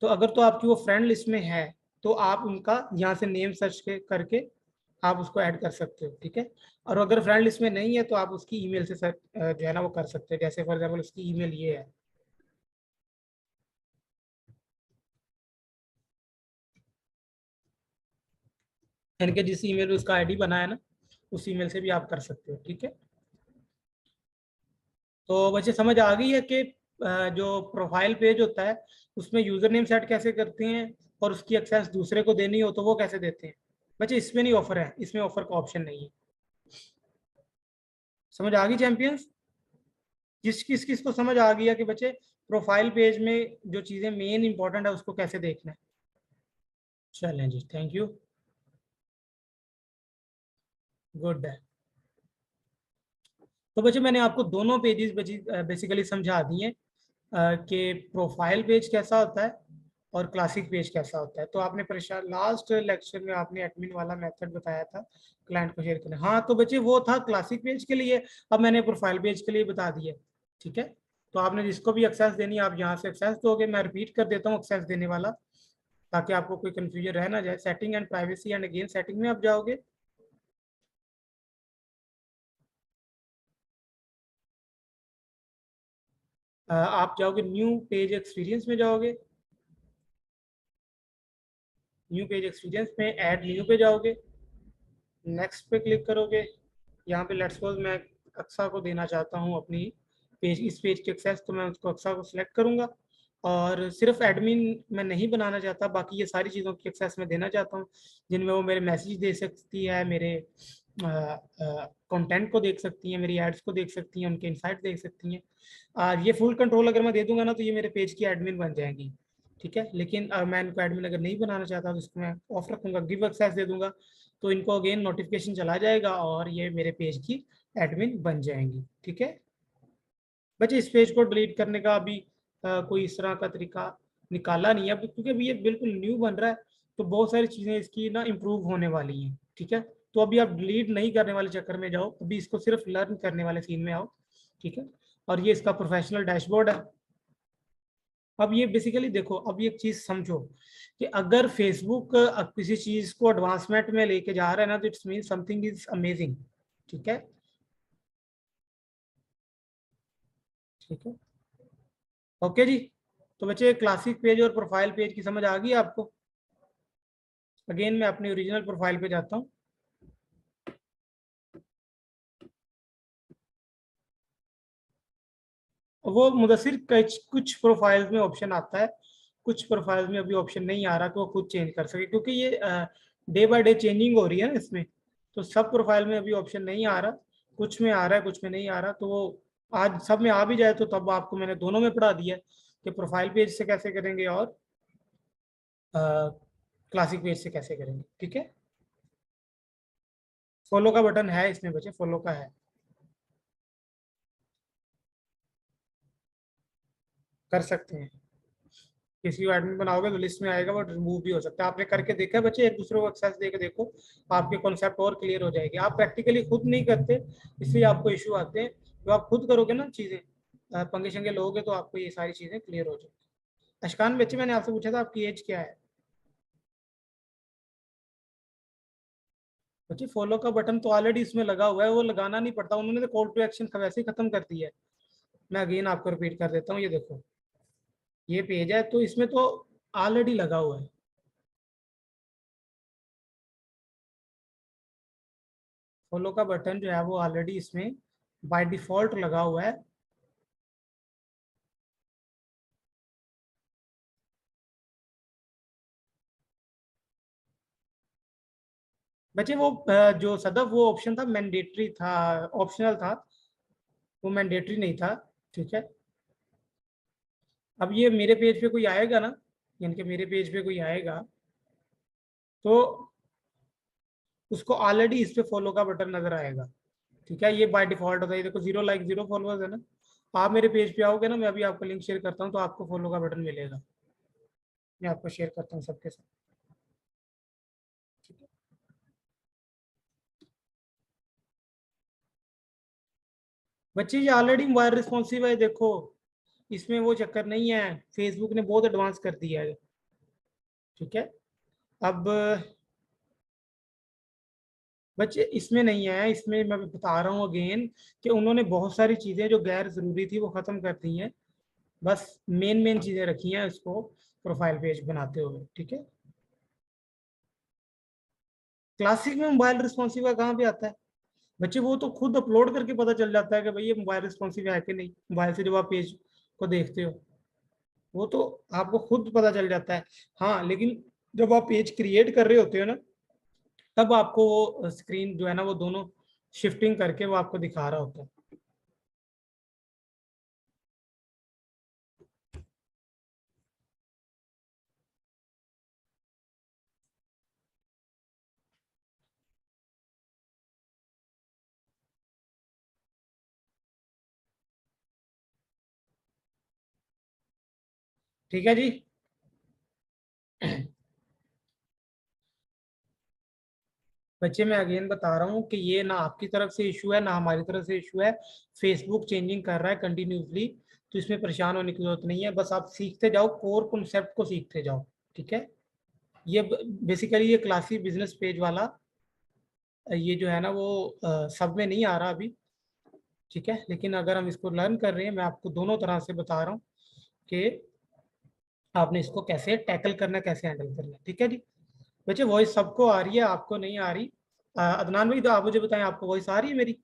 तो अगर तो आपकी वो फ्रेंड लिस्ट में है तो आप उनका यहाँ से नेम सर्च करके आप उसको ऐड कर सकते हो। ठीक है, और अगर फ्रेंड लिस्ट में नहीं है तो आप उसकी ईमेल से जो है ना वो कर सकते हो। जैसे फॉर एग्जाम्पल उसकी ईमेल ये है, यानी कि जिस ईमेल में उसका आईडी बना है ना, उस ईमेल से भी आप कर सकते हो। ठीक है, तो बच्चे समझ आ गई है कि जो प्रोफाइल पेज होता है उसमें यूजर नेम सेट कैसे करते हैं और उसकी एक्सेस दूसरे को देनी हो तो वो कैसे देते हैं। बच्चे इसमें नहीं ऑफर है, इसमें ऑफर का ऑप्शन नहीं है। समझ आ गई चैंपियंस? किस किस को समझ आ गया कि बच्चे प्रोफाइल पेज में जो चीजें मेन इंपॉर्टेंट है उसको कैसे देखना है। चलें जी, थैंक यू, गुड है। तो बच्चे मैंने आपको दोनों पेजेस बेसिकली समझा दिए कि प्रोफाइल पेज कैसा होता है और क्लासिक पेज कैसा होता है। तो आपने परेशान, लास्ट लेक्चर में आपने एडमिन वाला मेथड बताया था क्लाइंट को शेयर करना। हाँ तो बच्चे वो था क्लासिक पेज के लिए, अब मैंने प्रोफाइल पेज के लिए बता दिया। ठीक है, तो आपने जिसको भी एक्सेस देनी है आप यहाँ से एक्सेस दोगे। मैं रिपीट कर देता हूँ एक्सेस देने वाला, ताकि आपको कोई कंफ्यूजन रह ना जाए। Setting and privacy and again setting में आप जाओगे। आप जाओगे न्यू पेज एक्सपीरियंस में जाओगे। न्यू पेज एक्सपीरियंस में ऐड न्यू पे जाओगे, नेक्स्ट पे क्लिक करोगे। यहाँ पे लेट्स सपोज मैं अक्सा को देना चाहता हूँ अपनी पेज, इस पेज की एक्सेस, तो मैं उसको अक्सा को सिलेक्ट करूंगा। और सिर्फ एडमिन मैं नहीं बनाना चाहता, बाकी ये सारी चीज़ों की एक्सेस मैं देना चाहता हूँ, जिनमें वो मेरे मैसेज दे सकती है, मेरे कंटेंट को देख सकती हैं, मेरी एड्स को देख सकती हैं, उनके इनसाइट देख सकती हैं। और ये फुल कंट्रोल अगर मैं दे दूंगा ना तो ये मेरे पेज की एडमिन बन जाएंगी। ठीक है, लेकिन मैं इनको एडमिन अगर नहीं बनाना चाहता तो इसको मैं ऑफ रखूंगा, गिव एक्सेस दे दूंगा, तो इनको अगेन नोटिफिकेशन चला जाएगा और ये मेरे पेज की एडमिन बन जाएंगी। ठीक है बच्चे, इस पेज को डिलीट करने का अभी कोई इस तरह का तरीका निकाला नहीं है क्योंकि अभी ये बिल्कुल न्यू बन रहा है, तो बहुत सारी चीज़ें इसकी ना इम्प्रूव होने वाली हैं। ठीक है, तो अभी आप डिलीट नहीं करने वाले चक्कर में जाओ, अभी इसको सिर्फ लर्न करने वाले सीन में आओ। ठीक है, और ये इसका प्रोफेशनल डैशबोर्ड है। अब ये बेसिकली देखो, अब ये एक चीज समझो कि अगर फेसबुक किसी चीज को एडवांसमेंट में लेके जा रहा है ना, तो it's mean something is amazing. ठीक है, ठीक है, ओके जी। तो बच्चे क्लासिक पेज और प्रोफाइल पेज की समझ आ गई आपको? अगेन मैं अपनी ओरिजिनल प्रोफाइल पे जाता हूँ। वो मुदस्सिर कुछ प्रोफाइल्स में ऑप्शन आता है, कुछ प्रोफाइल्स में अभी ऑप्शन नहीं आ रहा कि वो खुद चेंज कर सके, क्योंकि ये डे बाय डे चेंजिंग हो रही है ना इसमें। तो सब प्रोफाइल में अभी ऑप्शन नहीं आ रहा, कुछ में आ रहा है कुछ में नहीं आ रहा। तो वो आज सब में आ भी जाए तो तब आपको मैंने दोनों में पढ़ा दिया कि प्रोफाइल पेज से कैसे करेंगे और क्लासिक पेज से कैसे करेंगे। ठीक है, फॉलो का बटन है इसमें बच्चे, फॉलो का है, कर सकते हैं। किसी को एडमिन बनाओगे तो लिस्ट में आएगा, बट रिमूव भी हो सकता है। आपने करके देखा है बच्चे? एक दूसरे को एक्सेस दे के देखो, आपके कॉन्सेप्ट और क्लियर हो जाएंगे। आप प्रैक्टिकली खुद नहीं करते, इसलिए आपको इशू आते हैं। तो आप खुद करोगे ना चीजें, पंगे शंगे लोगे, तो आपको ये सारी चीजें क्लियर हो जाएगी। अशकान बच्चे, मैंने आपसे पूछा था आपकी एज क्या है? बच्चे फॉलो का बटन तो ऑलरेडी इसमें लगा हुआ है, वो लगाना नहीं पड़ता, उन्होंने तो कॉल टू एक्शन वैसे ही खत्म कर दिया है। मैं अगेन आपको रिपीट कर देता हूँ, ये देखो ये पेज है तो इसमें तो ऑलरेडी लगा हुआ है। फॉलो का बटन जो है वो ऑलरेडी इसमें बाय डिफॉल्ट लगा हुआ है। बच्चे वो जो सदफ वो ऑप्शन था मैंडेटरी था, ऑप्शनल था, वो मैंडेटरी नहीं था। ठीक है, अब ये मेरे पेज पे कोई आएगा ना, यानी कि मेरे पेज पे कोई आएगा तो उसको ऑलरेडी इस पे फॉलो का बटन नजर आएगा। ठीक है, ये बाय डिफॉल्ट होता है। ये देखो 0 लाइक 0 फॉलोअर्स है ना। आप मेरे पेज पे आओगे ना, मैं अभी आपको लिंक शेयर करता हूँ तो आपको फॉलो का बटन मिलेगा। मैं आपको शेयर करता हूँ सबके साथ। ठीक है, बच्चे ये ऑलरेडी मोबाइल रिस्पॉन्सिव है, देखो इसमें वो चक्कर नहीं है, फेसबुक ने बहुत एडवांस कर दिया है। ठीक है, अब बच्चे इसमें नहीं है, इसमें मैं बता रहा हूँ अगेन कि उन्होंने बहुत सारी चीज़ें जो गैर ज़रूरी थी वो ख़त्म कर दी हैं, बस मेन मेन चीज़ें रखी हैं इसको प्रोफाइल पेज बनाते हुए। ठीक है, क्लासिक में मोबाइल रिस्पॉन्सिव का कहाँ पे आता है? बच्चे वो तो खुद अपलोड करके पता चल जाता है कि भाई ये मोबाइल रिस्पॉन्सिव है कि नहीं, मोबाइल से जब आप पेज को देखते हो वो तो आपको खुद पता चल जाता है। हाँ, लेकिन जब आप पेज क्रिएट कर रहे होते हो ना, तब आपको वो स्क्रीन जो है ना वो दोनों शिफ्टिंग करके वो आपको दिखा रहा होता है। ठीक है जी। बच्चे मैं अगेन बता रहा हूँ कि ये ना आपकी तरफ से इशू है ना हमारी तरफ से इशू है। फेसबुक चेंजिंग कर रहा है कंटिन्यूसली, तो इसमें परेशान होने की जरूरत नहीं है। बस आप सीखते जाओ, कोर कॉन्सेप्ट को सीखते जाओ। ठीक है। ये बेसिकली ये क्लासी बिजनेस पेज वाला ये जो है ना वो सब में नहीं आ रहा अभी। ठीक है, लेकिन अगर हम इसको लर्न कर रहे हैं, मैं आपको दोनों तरह से बता रहा हूँ कि आपने इसको कैसे टैकल करना है, कैसे हैंडल करना है। ठीक है जी। बच्चे वॉइस सबको आ रही है, आपको नहीं आ रही। अदनान भाई, तो आप मुझे बताएं, आपको वॉइस आ रही है मेरी?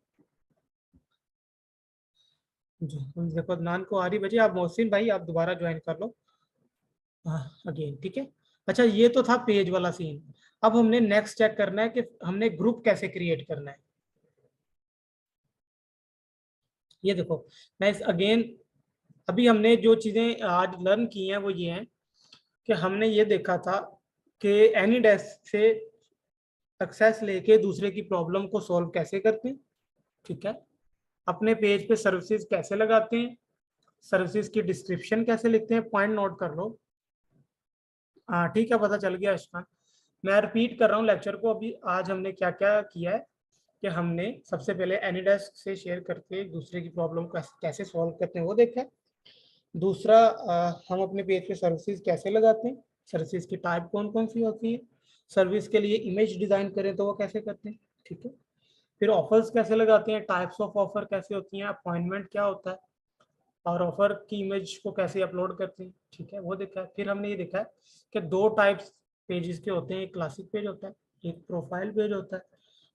जी, देखो अदनान को आ रही। बच्चे आप मोहसिन भाई आप दोबारा ज्वाइन कर लो अगेन। ठीक है। अच्छा, ये तो था पेज वाला सीन। अब हमने नेक्स्ट चेक करना है कि हमने ग्रुप कैसे क्रिएट करना है। ये देखो, मैं इस अगेन अभी हमने जो चीजें आज लर्न की हैं वो ये हैं कि हमने ये देखा था कि एनी डेस्क से एक्सेस लेके दूसरे की प्रॉब्लम को सॉल्व कैसे करते हैं। ठीक है। अपने पेज पे सर्विसेज कैसे लगाते हैं, सर्विसेज की डिस्क्रिप्शन कैसे लिखते हैं, पॉइंट नोट कर लो। हाँ ठीक है, पता चल गया अशफान। मैं रिपीट कर रहा हूँ लेक्चर को। अभी आज हमने क्या क्या किया है कि हमने सबसे पहले एनीडेस्क से शेयर करके दूसरे की प्रॉब्लम को कैसे सॉल्व करते हैं वो देखा है। दूसरा, हम अपने पेज पे सर्विसेज कैसे लगाते हैं, सर्विसेज की टाइप कौन कौन सी होती है, सर्विस के लिए इमेज डिजाइन करें तो वो कैसे करते हैं। ठीक है। फिर ऑफर्स कैसे लगाते हैं, टाइप्स ऑफ ऑफर कैसे होती हैं, अपॉइंटमेंट क्या होता है, और ऑफर की इमेज को कैसे अपलोड करते हैं। ठीक है, वो देखा है। फिर हमने ये देखा है कि दो टाइप्स पेजेस के होते हैं, एक क्लासिक पेज होता है, एक प्रोफाइल पेज होता है।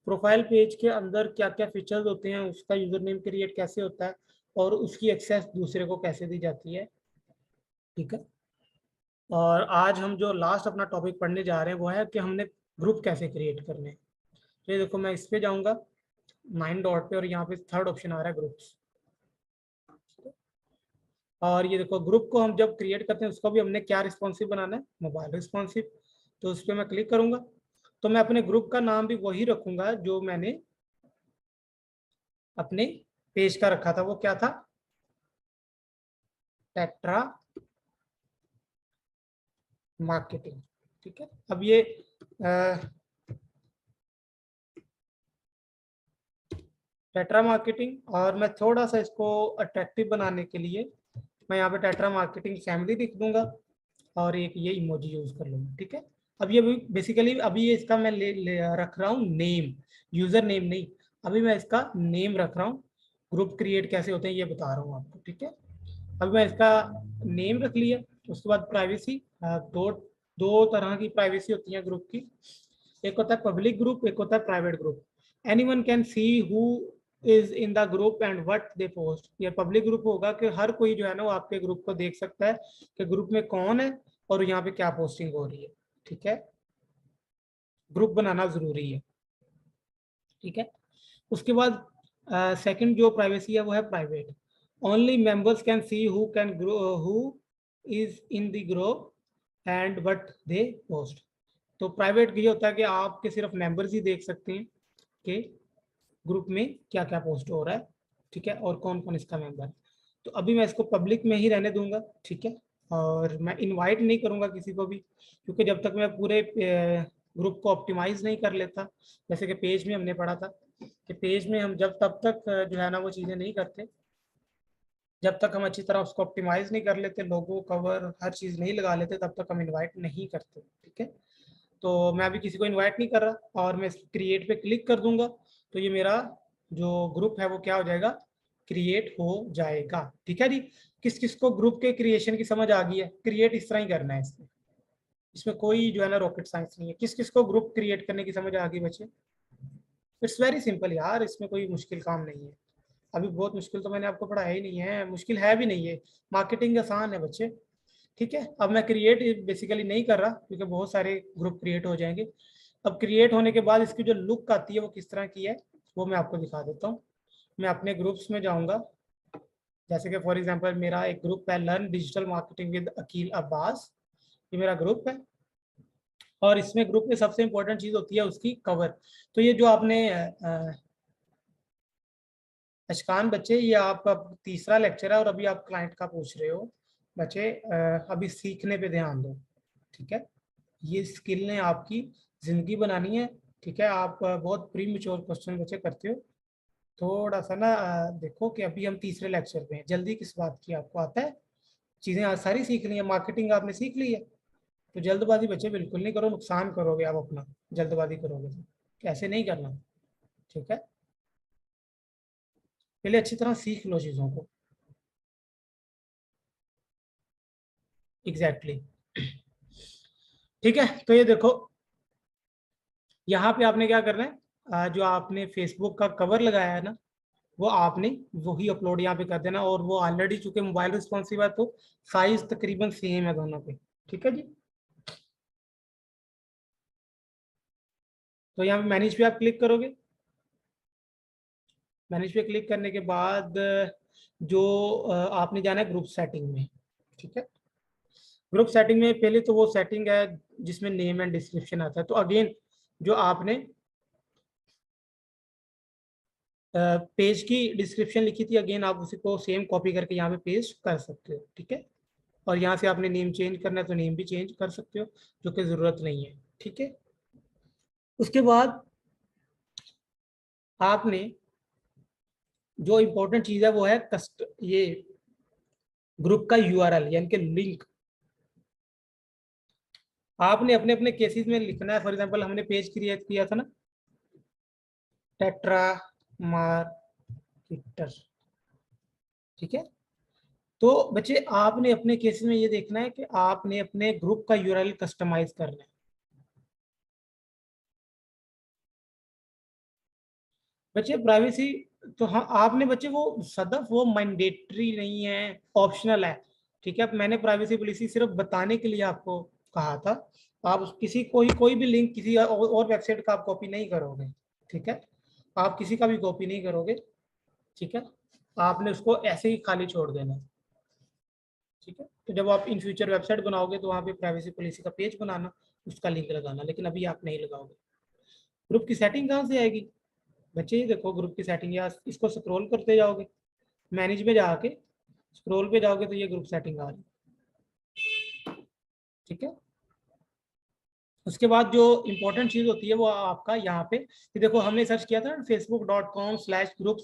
प्रोफाइल पेज के अंदर क्या क्या फीचर्स होते हैं, उसका यूजर नेम क्रिएट कैसे होता है, और उसकी एक्सेस दूसरे को कैसे दी जाती है। ठीक है। और आज हम जो लास्ट अपना टॉपिक पढ़ने जा रहे हैं वो है कि हमने ग्रुप कैसे क्रिएट करने हैं। तो ये देखो, मैं इस पे जाऊंगा 9 डॉट पे, और यहाँ पे थर्ड ऑप्शन आ रहा है ग्रुप्स। और ये देखो, ग्रुप को हम जब क्रिएट करते हैं उसको भी हमने क्या रिस्पॉन्सिव बनाना है, मोबाइल रिस्पॉन्सिव। तो उस पर मैं क्लिक करूंगा तो मैं अपने ग्रुप का नाम भी वही रखूंगा जो मैंने अपने पेज का रखा था। वो क्या था, टेट्रा मार्केटिंग। ठीक है। अब ये टेट्रा मार्केटिंग, और मैं थोड़ा सा इसको अट्रैक्टिव बनाने के लिए मैं यहाँ पे टेट्रा मार्केटिंग फैमिली लिख दूंगा और एक ये इमोजी यूज कर लूंगा। ठीक है। अब ये बेसिकली अभी ये इसका मैं रख रहा हूँ नेम, यूजर नेम नहीं। अभी मैं इसका नेम रख रहा हूँ। ग्रुप क्रिएट कैसे होते हैं ये बता रहा हूँ आपको। ठीक है। अभी मैं इसका नेम रख लिया। उसके बाद प्राइवेसी, दो दो तरह की प्राइवेसी होती है ग्रुप की। एक होता है पब्लिक ग्रुप, एक होता है private group. Anyone can see who is in the group and what they post. ये पब्लिक ग्रुप होगा कि हर कोई जो है ना वो आपके ग्रुप को देख सकता है कि ग्रुप में कौन है और यहाँ पे क्या पोस्टिंग हो रही है। ठीक है। ग्रुप बनाना जरूरी है। ठीक है। उसके बाद सेकंड जो प्राइवेसी है वो है private. Only members can see who can who is in the group and what they post. तो प्राइवेट ये होता है कि आपके सिर्फ मेंबर्स ही देख सकते हैं कि ग्रुप में क्या क्या पोस्ट हो रहा है। ठीक है, और कौन कौन इसका मेंबर है। तो अभी मैं इसको पब्लिक में ही रहने दूंगा। ठीक है। और मैं इनवाइट नहीं करूंगा किसी को भी, क्योंकि जब तक मैं पूरे ग्रुप को ऑप्टिमाइज नहीं कर लेता, जैसे कि पेज में हमने पढ़ा था कि पेज में हम जब तब तक जो है ना वो चीज़ें नहीं करते, जब तक हम अच्छी तरह उसको ऑप्टिमाइज नहीं कर लेते, लोगो कवर हर चीज़ नहीं लगा लेते, तब तक हम इन्वाइट नहीं करते। ठीक है। तो मैं अभी किसी को इनवाइट नहीं कर रहा और मैं क्रिएट पे क्लिक कर दूंगा तो ये मेरा जो ग्रुप है वो क्या हो जाएगा, क्रिएट हो जाएगा। ठीक है जी। किस किस को ग्रुप के क्रिएशन की समझ आ गई है, क्रिएट इस तरह ही करना है इसमें, इसमें कोई जो है ना रॉकेट साइंस नहीं है। किस किस को ग्रुप क्रिएट करने की समझ आ गई बच्चे? इट्स वेरी सिंपल यार, इसमें कोई मुश्किल काम नहीं है। अभी बहुत मुश्किल तो मैंने आपको पढ़ाया ही नहीं है, मुश्किल है भी नहीं है, मार्केटिंग आसान है बच्चे। ठीक है, अब मैं क्रिएट बेसिकली नहीं कर रहा क्योंकि बहुत सारे ग्रुप क्रिएट हो जाएंगे। अब क्रिएट होने के बाद इसकी जो लुक आती है वो किस तरह की है वो मैं आपको दिखा देता हूँ। मैं अपने ग्रुप्स में जाऊंगा, जैसे कि फॉर एग्जांपल मेरा एक ग्रुप है learn digital marketing with Akeel Abbas, ये मेरा ग्रुप है। और इसमें ग्रुप में सबसे इंपॉर्टेंट चीज होती है उसकी कवर। तो ये जो आपने अशकान बच्चे, ये आपका तीसरा लेक्चर है और अभी आप क्लाइंट का पूछ रहे हो बच्चे, अभी सीखने पे ध्यान दो। ठीक है, ये स्किल ने आपकी जिंदगी बनानी है। ठीक है, आप बहुत प्री मेच्योर क्वेश्चन बच्चे करते हो, थोड़ा सा ना देखो कि अभी हम तीसरे लेक्चर पे हैं, जल्दी किस बात की, आपको आता है चीजें आज सारी सीख ली है, मार्केटिंग आपने सीख ली है। तो जल्दबाजी बच्चे बिल्कुल नहीं करो, नुकसान करोगे आप अपना, जल्दबाजी करोगे तो ऐसे नहीं करना। ठीक है, पहले अच्छी तरह सीख लो चीजों को। Exactly exactly. ठीक है, तो ये देखो यहाँ पे आपने क्या करना है, जो आपने फेसबुक का कवर लगाया है ना, वो आपने वही अपलोड यहाँ पे कर देना। और वो ऑलरेडी चूंकि मोबाइल रिस्पॉन्सिव है तो साइज तकरीबन सेम है दोनों पे। ठीक है जी, तो यहाँ पे मैनेज पे आप क्लिक करोगे। मैनेज पे क्लिक करने के बाद जो आपने जाना है ग्रुप सेटिंग में। ठीक है, ग्रुप सेटिंग में पहले तो वो सेटिंग है जिसमें नेम एंड डिस्क्रिप्शन आता है। तो अगेन जो आपने पेज की डिस्क्रिप्शन लिखी थी, अगेन आप उसी को सेम कॉपी करके यहाँ पे पेस्ट कर सकते हो। ठीक है, और यहाँ से आपने नेम चेंज करना है तो नेम भी चेंज कर सकते हो, जो कि ज़रूरत नहीं है। ठीक है, उसके बाद आपने जो इम्पोर्टेंट चीज़ है वो है कस्ट ये ग्रुप का यूआरएल यानी कि लिंक। आपने अपने अपने केसेस में लिखना है। फॉर एग्जांपल हमने पेज क्रिएट किया था ना, टेट्रा मार्केटर। ठीक है, तो बच्चे आपने अपने केसेस में ये देखना है कि आपने अपने ग्रुप का यूआरएल कस्टमाइज करना है। बच्चे प्राइवेसी तो हाँ आपने बच्चे वो सदफ वो मैंडेटरी नहीं है, ऑप्शनल है। ठीक है, मैंने प्राइवेसी पॉलिसी सिर्फ बताने के लिए आपको कहा था। आप किसी कोई भी लिंक किसी और वेबसाइट का आप कॉपी नहीं करोगे। ठीक है, आप किसी का भी कॉपी नहीं करोगे। ठीक है, आपने उसको ऐसे ही खाली छोड़ देना। ठीक है, तो जब आप इन फ्यूचर वेबसाइट बनाओगे तो वहाँ पे प्राइवेसी पॉलिसी का पेज बनाना, उसका लिंक लगाना, लेकिन अभी आप नहीं लगाओगे। ग्रुप की सेटिंग कहाँ से आएगी बच्चे, ये देखो ग्रुप की सेटिंग, या इसको स्क्रॉल करते जाओगे, मैनेज में जाके स्क्रॉल पे जाओगे तो ये ग्रुप सेटिंग आ रही है। ठीक है, उसके बाद जो इंपॉर्टेंट चीज होती है वो आपका यहाँ पे, कि देखो हमने सर्च किया था facebook.com/group/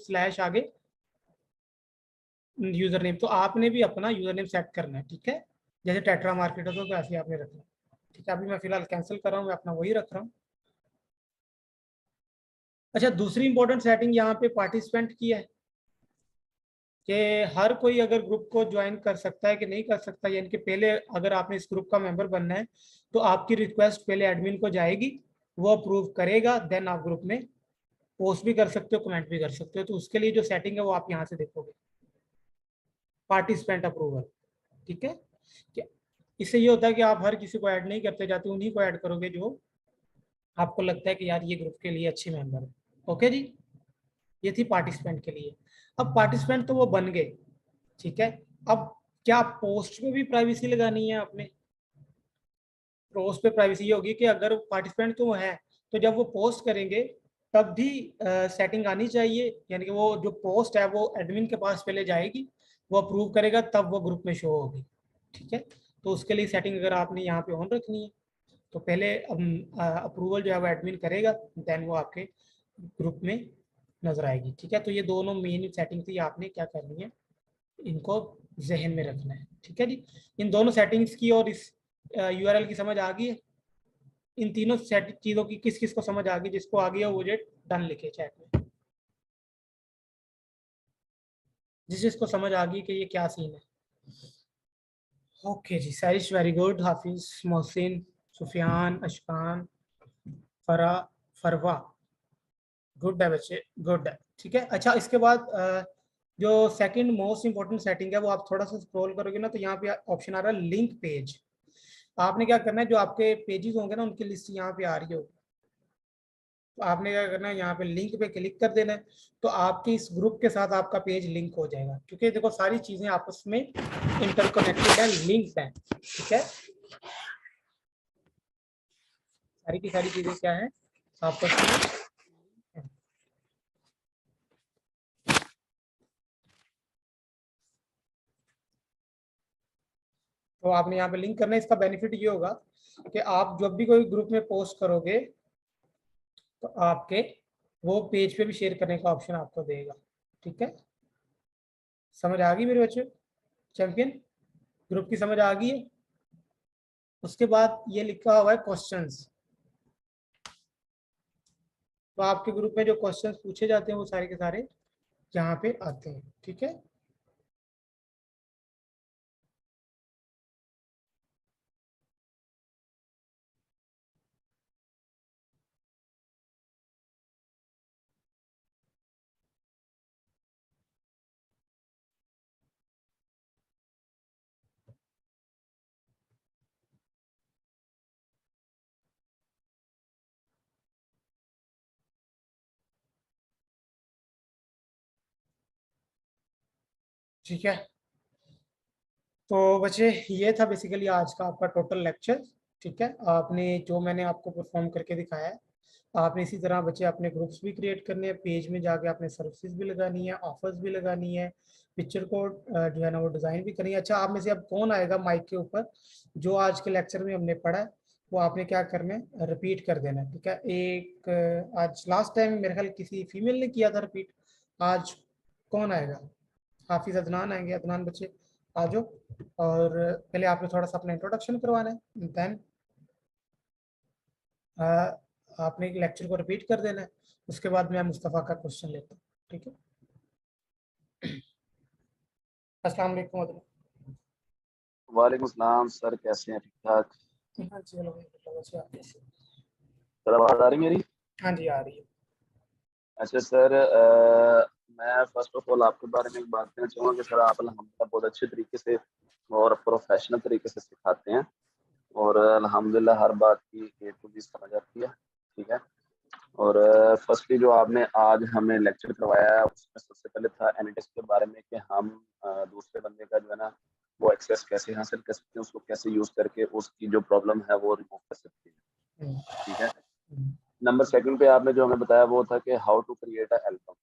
यूजर नेम, तो आपने भी अपना यूजर नेम सेट करना है। ठीक है, जैसे टेट्रा मार्केटर तो ऐसे ही आपने रखना है। ठीक है, अभी मैं फिलहाल कैंसिल कर रहा हूँ, मैं अपना वही रख रहा हूँ। अच्छा, दूसरी इंपॉर्टेंट सेटिंग यहाँ पे पार्टिसिपेंट की है कि हर कोई अगर ग्रुप को ज्वाइन कर सकता है कि नहीं कर सकता, यानी कि पहले अगर आपने इस ग्रुप का मेंबर बनना है तो आपकी रिक्वेस्ट पहले एडमिन को जाएगी, वो अप्रूव करेगा, देन आप ग्रुप में पोस्ट भी कर सकते हो, कमेंट भी कर सकते हो। तो उसके लिए जो सेटिंग है वो आप यहाँ से देखोगे, पार्टिसिपेंट अप्रूवल। ठीक है, क्या इससे ये होता है कि आप हर किसी को ऐड नहीं करते जाते, उन्हीं को ऐड करोगे जो आपको लगता है कि यार ये ग्रुप के लिए अच्छे मेंबर है। ओके जी, ये थी पार्टिसिपेंट के लिए। अब पार्टिसिपेंट तो वो बन गए। ठीक है, अब क्या पोस्ट में भी प्राइवेसी लगानी है आपने। पोस्ट पे प्राइवेसी ये होगी कि अगर पार्टिसिपेंट तो है तो जब वो पोस्ट करेंगे तब भी सेटिंग आनी चाहिए, यानी कि वो जो पोस्ट है वो एडमिन के पास पहले जाएगी, वो अप्रूव करेगा तब वो ग्रुप में शो होगी। ठीक है, तो उसके लिए सेटिंग अगर आपने यहाँ पे ऑन रखनी है तो पहले अप्रूवल जो है वो एडमिन करेगा, देन वो आपके ग्रुप में नजर आएगी। ठीक है, तो ये दोनों मेन सेटिंग थी, आपने क्या करनी है, इनको जहन में रखना है। ठीक है जी, इन दोनों सेटिंग्स की और इस यूआरएल की समझ आ गई है। इन तीनों सेट चीज़ों की किस किस को समझ आ गई, जिसको आ गई है वो मुझे डन लिखे चैट में, जिस जिसको समझ आ गई कि ये क्या सीन है। ओके जी, सारिश वेरी गुड, हाफिज, मोहसिन, सुफियान, अशकान, फरा, फरवा, गुड है बच्चे, गुड है, ठीक है। अच्छा, इसके बाद जो सेकंड मोस्ट इंपॉर्टेंट सेटिंग है वो आप थोड़ा सा स्क्रॉल करोगे ना, तो यहाँ पे ऑप्शन आ रहा है लिंक पेज। आपने क्या करना है, जो आपके पेजेस होंगे ना उनकी लिस्ट यहाँ पे आ रही होगी, तो आपने क्या करना है, यहाँ पे लिंक पे क्लिक कर देना है, तो आपके इस ग्रुप के साथ आपका पेज लिंक हो जाएगा। क्योंकि देखो सारी चीजें आपस में इंटरकनेक्टेड है, लिंक्ड है, ठीक है। सारी की सारी चीजें क्या है, आपस में। तो आपने यहाँ पे लिंक करना है। इसका बेनिफिट ये होगा कि आप जब भी कोई ग्रुप में पोस्ट करोगे तो आपके वो पेज पे भी शेयर करने का ऑप्शन आपको देगा, ठीक है। समझ आ गई मेरे बच्चे? चैंपियन, ग्रुप की समझ आ गई है? उसके बाद ये लिखा हुआ है क्वेश्चंस। तो आपके ग्रुप में जो क्वेश्चंस पूछे जाते हैं वो सारे के सारे यहाँ पे आते हैं, ठीक है। ठीक है, तो बच्चे ये था बेसिकली आज का आपका टोटल लेक्चर, ठीक है। आपने जो मैंने आपको परफॉर्म करके दिखाया है, आपने इसी तरह बच्चे अपने ग्रुप्स भी क्रिएट करने हैं, पेज में जाके आपने सर्विसेज भी लगानी है, ऑफर्स भी लगानी है, पिक्चर को जो है ना वो डिज़ाइन भी करनी है। अच्छा, आप में से अब कौन आएगा माइक के ऊपर, जो आज के लेक्चर में हमने पढ़ा है वो आपने क्या करना है, रिपीट कर देना है, ठीक है। एक आज लास्ट टाइम मेरे ख्याल किसी फीमेल ने किया था रिपीट, आज कौन आएगा? हाफिज अदनान आएंगे। अदनान बच्चे आ जाओ, और पहले आपने थोड़ा सा अपना इंट्रोडक्शन करवाना है, देन आपने लेक्चर को रिपीट कर देना है। उसके बाद मैं मुस्तफ़ा का क्वेश्चन लेता हूँ, ठीक है। अस्सलाम वालेकुम अदनान। वालेकुम सलाम सर, कैसे हैं? ठीक ठाक? हाँ जी, अल्हम्दुलिल्लाह, बच्चे आप कैसे? सर आवाज़ आ रही मेरी? हाँ जी, आ रही है। अच्छा सर, मैं फर्स्ट ऑफ ऑल आपके बारे में एक बात कहना चाहूँगा कि सर आप अल्हम्दुलिल्लाह बहुत अच्छे तरीके से और प्रोफेशनल तरीके से सिखाते हैं, और अल्हम्दुलिल्लाह हर बात की ए टू ज़ेड समझ आती है, ठीक है। और फर्स्टली जो आपने आज हमें लेक्चर करवाया है उसमें सबसे पहले था एनालिटिक्स के बारे में कि हम दूसरे बंदे का जो है ना वो एक्सेस कैसे हासिल कर सकते हैं, उसको कैसे यूज़ करके उसकी जो प्रॉब्लम है वो रिमूव कर सकते हैं, ठीक है। नंबर सेकंड पे आपने जो हमें बताया वो था कि how to create a album,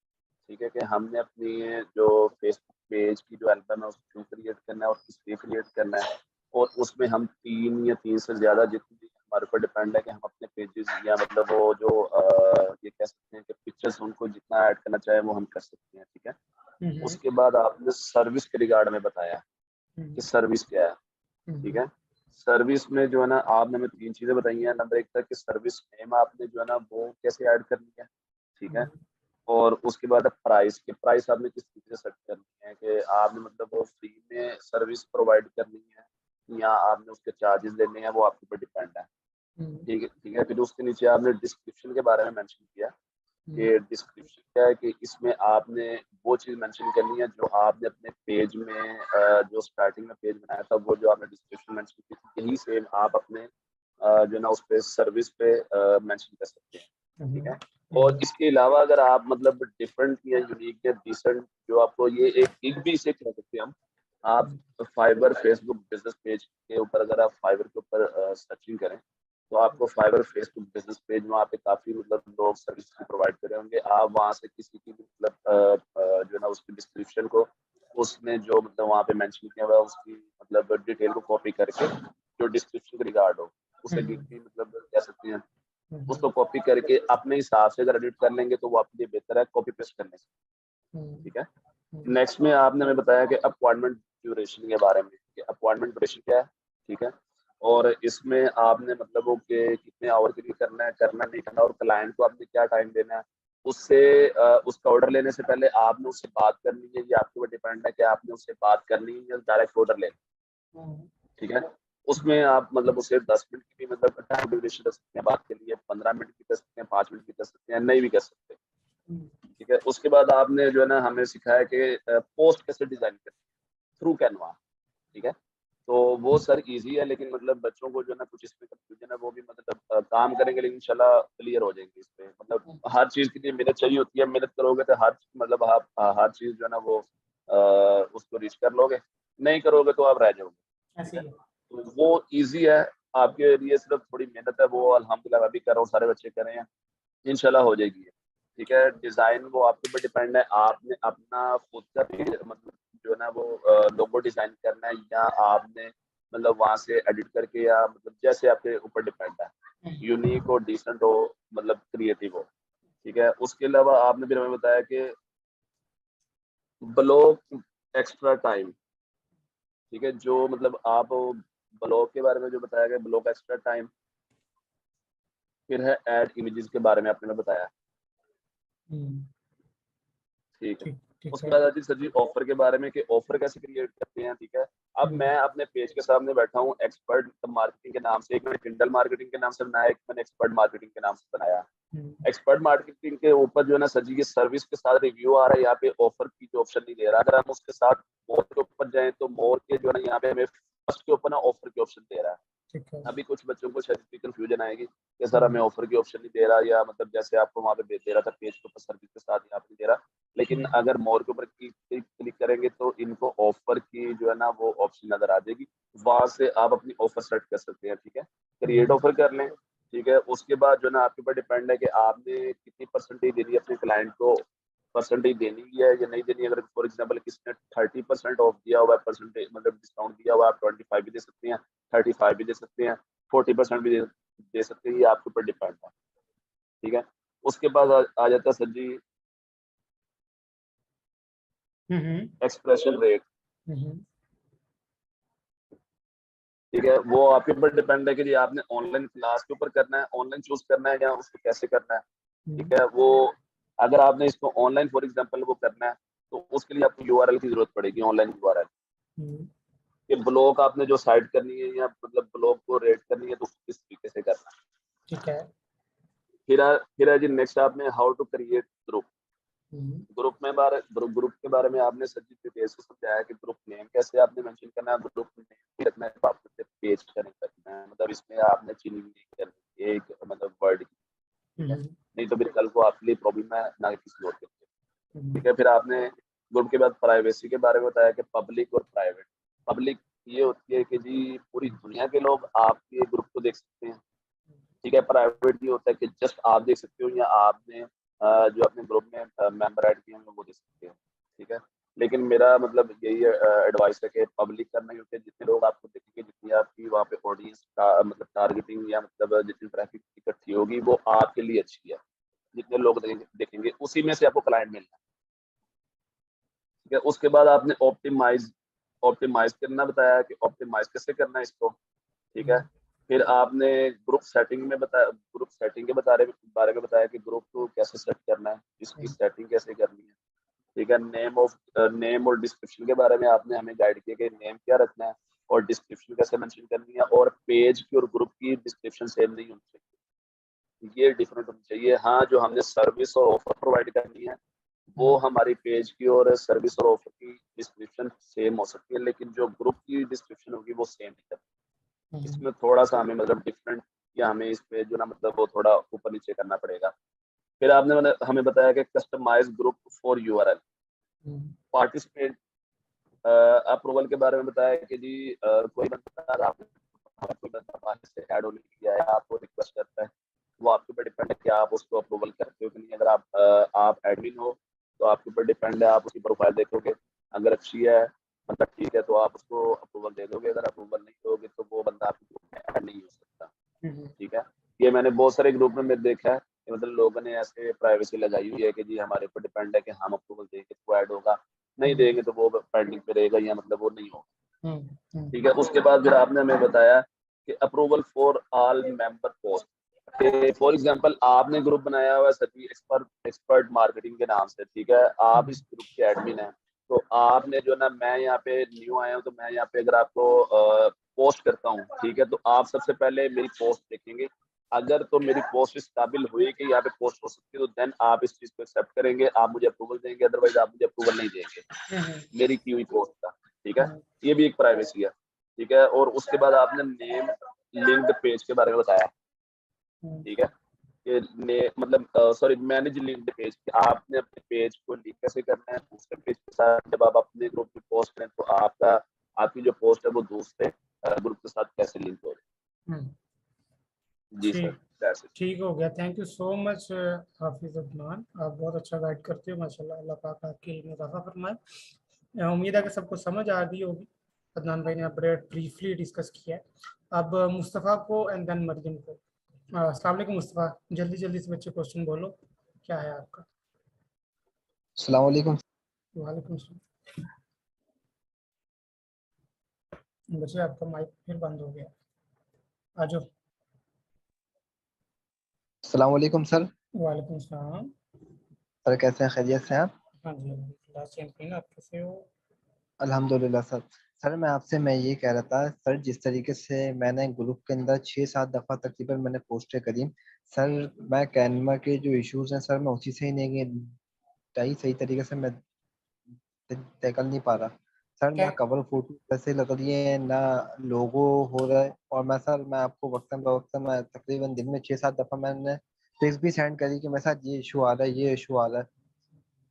ठीक है, कि हमने अपनी जो फेसबुक पेज की जो एल्बम है उसको क्यों क्रिएट करना है और किस लिए क्रिएट करना है, और उसमें हम 3 या 3 से ज़्यादा जितनी हमारे ऊपर डिपेंड है कि हम अपने पेजेस या मतलब वो जो ये कह सकते हैं कि पिक्चर्स उनको जितना ऐड करना चाहे वो हम कर सकते हैं, ठीक है। उसके बाद आपने सर्विस के रिगार्ड में बताया कि सर्विस क्या है, ठीक है। सर्विस में जो है ना आपने हमें 3 चीज़ें बताई हैं। नंबर 1 था कि सर्विस नेम आपने जो है ना वो कैसे ऐड करनी है, ठीक है। और उसके बाद प्राइस, के प्राइस आपने किस तरीके से सेट करनी है, कि आपने मतलब वो फ्री में सर्विस प्रोवाइड करनी है या आपने उसके चार्जेस लेने हैं, वो आपके ऊपर डिपेंड है, ठीक है, ठीक है। फिर उसके नीचे आपने डिस्क्रिप्शन के बारे में मेंशन किया कि डिस्क्रिप्शन क्या है, कि इसमें आपने वो चीज़ मेंशन करनी है जो आपने अपने पेज में जो स्टार्टिंग में पेज बनाया था वो जो आपने डिस्क्रिप्शन मेंशन की थी, यही सेम आप अपने जो है ना उस पे सर्विस पे मेंशन कर सकते हैं, ठीक है। और इसके अलावा अगर आप मतलब डिफरेंट या यूनिक या डिसेंट जो आपको ये एक भी इसे कह सकते हैं हम, आप फाइबर फेसबुक बिजनेस पेज के ऊपर अगर आप फाइबर के ऊपर सर्चिंग करें तो आपको फाइबर फेसबुक बिजनेस पेज में आप काफ़ी मतलब लोग सर्विस प्रोवाइड कर रहे होंगे। आप वहाँ से किसी की मतलब जो है ना उसकी डिस्क्रिप्शन को उसने जो मतलब वहाँ पे मेंशन किया हुआ है उसकी मतलब डिटेल को कॉपी करके जो डिस्क्रिप्शन के रिगार्ड हो उसे डीपली मतलब कह सकते हैं उसको कॉपी करके अपने हिसाब से अगर एडिट कर लेंगे तो वो आपके लिए बेहतर है कॉपी पेस्ट करने से, ठीक है। नेक्स्ट में आपने हमें बताया कि अपॉइंटमेंट ड्यूरेशन के बारे में, कि अपॉइंटमेंट ड्यूरेशन क्या है, ठीक है। और इसमें आपने मतलब वो कि कितने आवर के लिए करना नहीं करना, और क्लाइंट को आपने क्या टाइम देना है, उससे उसका ऑर्डर लेने से पहले आपने उससे बात करनी है, ये आपके ऊपर डिपेंड है कि आपने उससे बात करनी है या डायरेक्ट ऑर्डर लेना, ठीक है। उसमें आप मतलब उसे 10 मिनट की भी मतलब टाइम ड्यूरेशन कर सकते हैं बात के लिए, 15 मिनट की कर सकते हैं, 5 मिनट की कर सकते हैं, नहीं भी कर सकते, ठीक है। उसके बाद आपने जो है ना हमें सिखाया कि पोस्ट कैसे डिजाइन करें थ्रू कैनवा। ठीक है, तो वो सर इजी है, लेकिन मतलब बच्चों को जो है ना कुछ इसमें कंफ्यूजन है, वो भी मतलब काम करेंगे लेकिन इंशाल्लाह क्लियर हो जाएंगे इस पे। मतलब हर चीज के लिए मेहनत चाहिए होती है, मेहनत करोगे तो हर मतलब आप हर चीज जो है ना वो उसको रीच कर लोगे, नहीं करोगे तो आप रह जाओगे। ठीक ऐसे है, ही है। तो वो इजी है आपके लिए, सिर्फ थोड़ी मेहनत है, वो अल्हम्दुलिल्लाह मैं भी कर रहा हूँ, सारे बच्चे कर रहे हैं, इंशाल्लाह हो जाएगी ये। ठीक है, डिजाइन वो आपके ऊपर डिपेंड है, आपने अपना खुद का भी मतलब जो है ना वो लोगो डिजाइन करना है, या आपने मतलब वहां से एडिट करके, या मतलब जैसे आपके ऊपर डिपेंड है, यूनिक हो, डिसेंट हो, मतलब क्रिएटिव हो। ठीक है, उसके अलावा आपने फिर हमें बताया कि ब्लॉक एक्स्ट्रा टाइम। ठीक है, जो मतलब आप ब्लॉक के बारे में जो बताया गया, ब्लॉक एक्स्ट्रा टाइम, फिर है ऐड इमेजेस के बारे में आपने बताया। ठीक है, ठीक ठीक उसके है। बाद आती सर जी ऑफर के बारे में कि ऑफर कैसे क्रिएट करते हैं। ठीक है, अब मैं अपने पेज के सामने बैठा हूँ एक्सपर्ट मार्केटिंग के नाम से, एक मैंने किंडल मार्केटिंग के नाम से बनाया, एक मैंने एक्सपर्ट मार्केटिंग के नाम से बनाया। एक्सपर्ट मार्केटिंग के ऊपर जो है ना सर जी ये सर्विस के साथ रिव्यू आ रहा है, यहाँ पे ऑफर की जो ऑप्शन नहीं दे रहा। अगर हम उसके साथ मोर के ऊपर जाए तो मोर के जो है ना यहाँ पे हमें फर्स्ट के ऊपर ना ऑफर के ऑप्शन दे रहा है। ठीक है। अभी कुछ बच्चों को शायद इसकी कंफ्यूजन आएगी कि सर हमें ऑफर की ऑप्शन नहीं दे रहा, या मतलब जैसे आपको वहाँ पे दे रहा था पेज के ऊपर सर्विस के साथ यहाँ पे दे रहा। लेकिन अगर मोर के ऊपर क्लिक करेंगे तो इनको ऑफर की जो है ना वो ऑप्शन नजर आ जाएगी, वहां से आप अपनी ऑफर सेट कर सकते हैं। ठीक है, क्रिएट ऑफर कर लें। ठीक है, उसके बाद जो है ना आपके ऊपर डिपेंड है कि आपने कितनी परसेंटेज देनी है अपने क्लाइंट को, परसेंटेज देनी है या नहीं देनी। अगर फॉर एग्जाम्पल किसने 30% ऑफ दिया हुआ है, परसेंटेज मतलब डिस्काउंट दिया हुआ है, आप 25 भी दे सकते हैं, 35 भी दे सकते हैं, 40% भी दे सकते हैं, ये आपके ऊपर डिपेंड है। ठीक है, उसके बाद आ जाता है सर जी एक्सप्रेशन रेट। ठीक है, वो आपके ऊपर डिपेंड है कि जी आपने ऑनलाइन क्लास के ऊपर करना है, ऑनलाइन चूज करना है, या उसको कैसे करना है। ठीक है, वो अगर आपने इसको ऑनलाइन फॉर एग्जांपल वो करना है तो उसके लिए आपको यूआरएल की जरूरत पड़ेगी, ऑनलाइन यूआरएल। कि ब्लॉग आपने जो साइट करनी है, या मतलब ब्लॉग को रेट करनी है, तो किस तरीके से करना है। ठीक है। फिर है जी नेक्स्ट आपने how to create group. Group के बारे में आपने सर जी डिटेल से समझाया कि ग्रुप नेम कैसे आपने मेंशन करना है, ग्रुप नेम भी रखना है, तो आपको पेज कनेक्ट करना है, मतलब इसमें आपने चीनी नहीं करनी है, एक मतलब वर्ड की। ठीक है, नहीं तो फिर कल को आपके लिए प्रॉब्लम है ना किसी और के लिए। ठीक है, फिर आपने ग्रुप के बाद प्राइवेसी के बारे में बताया कि पब्लिक और प्राइवेट। पब्लिक ये होती है कि जी पूरी दुनिया के लोग आपके ग्रुप को देख सकते हैं। ठीक है, प्राइवेट ये होता है कि जस्ट आप देख सकते हो, या आपने जो अपने ग्रुप में मेंबर ऐड किए होंगे वो देख सकते हो। ठीक है, लेकिन मेरा मतलब यही एडवाइस है कि पब्लिक करना, क्योंकि जितने लोग आपको देखेंगे, जितनी आपकी वहाँ पे ऑडियंस का मतलब टारगेटिंग, या मतलब जितनी ट्रैफिक इकट्ठी होगी वो आपके लिए अच्छी है। जितने लोग देखेंगे उसी में से आपको क्लाइंट मिलना है। ठीक है, उसके बाद आपने ऑप्टिमाइज करना बताया कि ऑप्टिमाइज कैसे करना है इसको। ठीक है, फिर आपने ग्रुप सेटिंग में बताया, ग्रुप सेटिंग के बारे में बताया कि ग्रुप को कैसे सेट करना है, इसकी सेटिंग कैसे करनी है। ठीक है, नेम और डिस्क्रिप्शन के बारे में आपने हमें गाइड किया कि नेम क्या रखना है और डिस्क्रिप्शन कैसे मेंशन करनी है, और पेज की और ग्रुप की डिस्क्रिप्शन सेम नहीं होनी चाहिए, ये डिफरेंट होनी चाहिए। हाँ, जो हमने सर्विस और ऑफर प्रोवाइड करनी है वो हमारी पेज की और सर्विस और ऑफर की डिस्क्रिप्शन सेम हो सकती है, लेकिन जो ग्रुप की डिस्क्रिप्शन होगी वो सेम नहीं करती। इसमें थोड़ा सा हमें मतलब डिफरेंट, या हमें इस पे जो ना मतलब वो थोड़ा ऊपर नीचे करना पड़ेगा। फिर आपने हमें बताया कि customize group for URL. Participate approval के बारे में बताया कि जी कोई बंदा कोई बंदा बाहर से ऐड होने किया है, आपको रिक्वेस्ट करता है, वो आपके ऊपर डिपेंड है कि आप उसको अप्रूवल करते हो कि नहीं। अगर आप एडमिन हो तो आपके ऊपर डिपेंड है, आप उसकी प्रोफाइल देखोगे, अगर अच्छी है मतलब ठीक है तो आप उसको अप्रूवल दे दोगे, अगर अप्रूवल नहीं दोगे तो वो बंदा आपके ग्रुप में ऐड नहीं हो सकता। ठीक है, ये मैंने बहुत सारे ग्रुप में देखा है कि मतलब लोगों ने ऐसे प्राइवेसी लगाई हुई है कि जी हमारे ऊपर डिपेंड है कि हम अप्रूवल देंगे तो ऐड होगा, नहीं देंगे तो वो पेंडिंग पे रहेगा, या मतलब वो नहीं होगा। ठीक है, उसके बाद फिर आपने हमें बताया कि approval for all member post. For example आपने ग्रुप बनाया हुआ है सभी एक्सपर्ट मार्केटिंग के नाम से। ठीक है, आप इस ग्रुप के एडमिन हैं, तो आपने जो ना, मैं यहाँ पे न्यू आया हूँ तो मैं यहाँ पे अगर आपको पोस्ट करता हूँ, ठीक है, तो आप सबसे पहले मेरी पोस्ट देखेंगे, अगर तो मेरी पोस्ट इस काबिल हुई कि यहाँ पे पोस्ट हो सकती है, तो देन आप इस चीज को एक्सेप्ट करेंगे, आप मुझे अप्रूवल देंगे, अदरवाइज आप मुझे अप्रूवल नहीं देंगे मेरी की हुई पोस्ट का। ठीक है, ये भी एक प्राइवेसी है। ठीक है, और उसके बाद आपने नेम लिंक्ड पेज के बारे में बताया। ठीक है, कि मतलब सॉरी, मैनेज लिंक्ड पेज, आपने अपने पेज को लिंक कैसे करना है दूसरे पेज के साथ। जब आप अपने ग्रुप में पोस्ट करें तो आपकी जो पोस्ट है वो दूसरे ग्रुप के साथ कैसे लिंक हो रही है। जी सर, that's it। ठीक हो गया। थैंक यू सो मच हाफिज अदनान, आप बहुत अच्छा गाइड करते हो माशाल्लाह। अल्लाह पाक आपके इल्म में इजाफा फरमाए। उम्मीद है कि सबको समझ आ रही होगी। अदनान भाई ने बड़े ब्रीफली डिस्कस किया है। अब मुस्तफ़ा को एंड देन मरियम को। अस्सलाम वालेकुम मुस्तफ़ा, जल्दी जल्दी से बच्चे क्वेश्चन बोलो, क्या है आपका? अस्सलाम वालेकुम। वालेकुम सलाम। बच्चे आपका माइक फिर बंद हो गया, आ जाओ। अस्सलाम वालेकुम सर। वालेकुम सलाम। सर कैसे हैं, खैरियत से हैं आप? हाँ जी अल्हम्दुलिल्लाह, चैंपियन, आप कैसे हो? अल्हम्दुलिल्लाह सर। सर मैं ये कह रहा था सर, जिस तरीके से मैंने ग्रुप के अंदर 6-7 दफ़ा तकरीबन मैंने पोस्टें करी सर, मैं कैनवा के जो इश्यूज हैं सर, मैं उसी से ही नहीं सही तरीके से मैं टैकल नहीं पा रहा सर। क्या? ना कवर फोटो कैसे लग रही है, ना लोगो हो रहा है। और मैं आपको वक्तन बवक्तन मैं तकरीबन दिन में 6-7 दफ़ा मैंने पिक्स भी सेंड करी कि मेरे साथ ये इशू आ रहा है, ये इशू आ रहा है।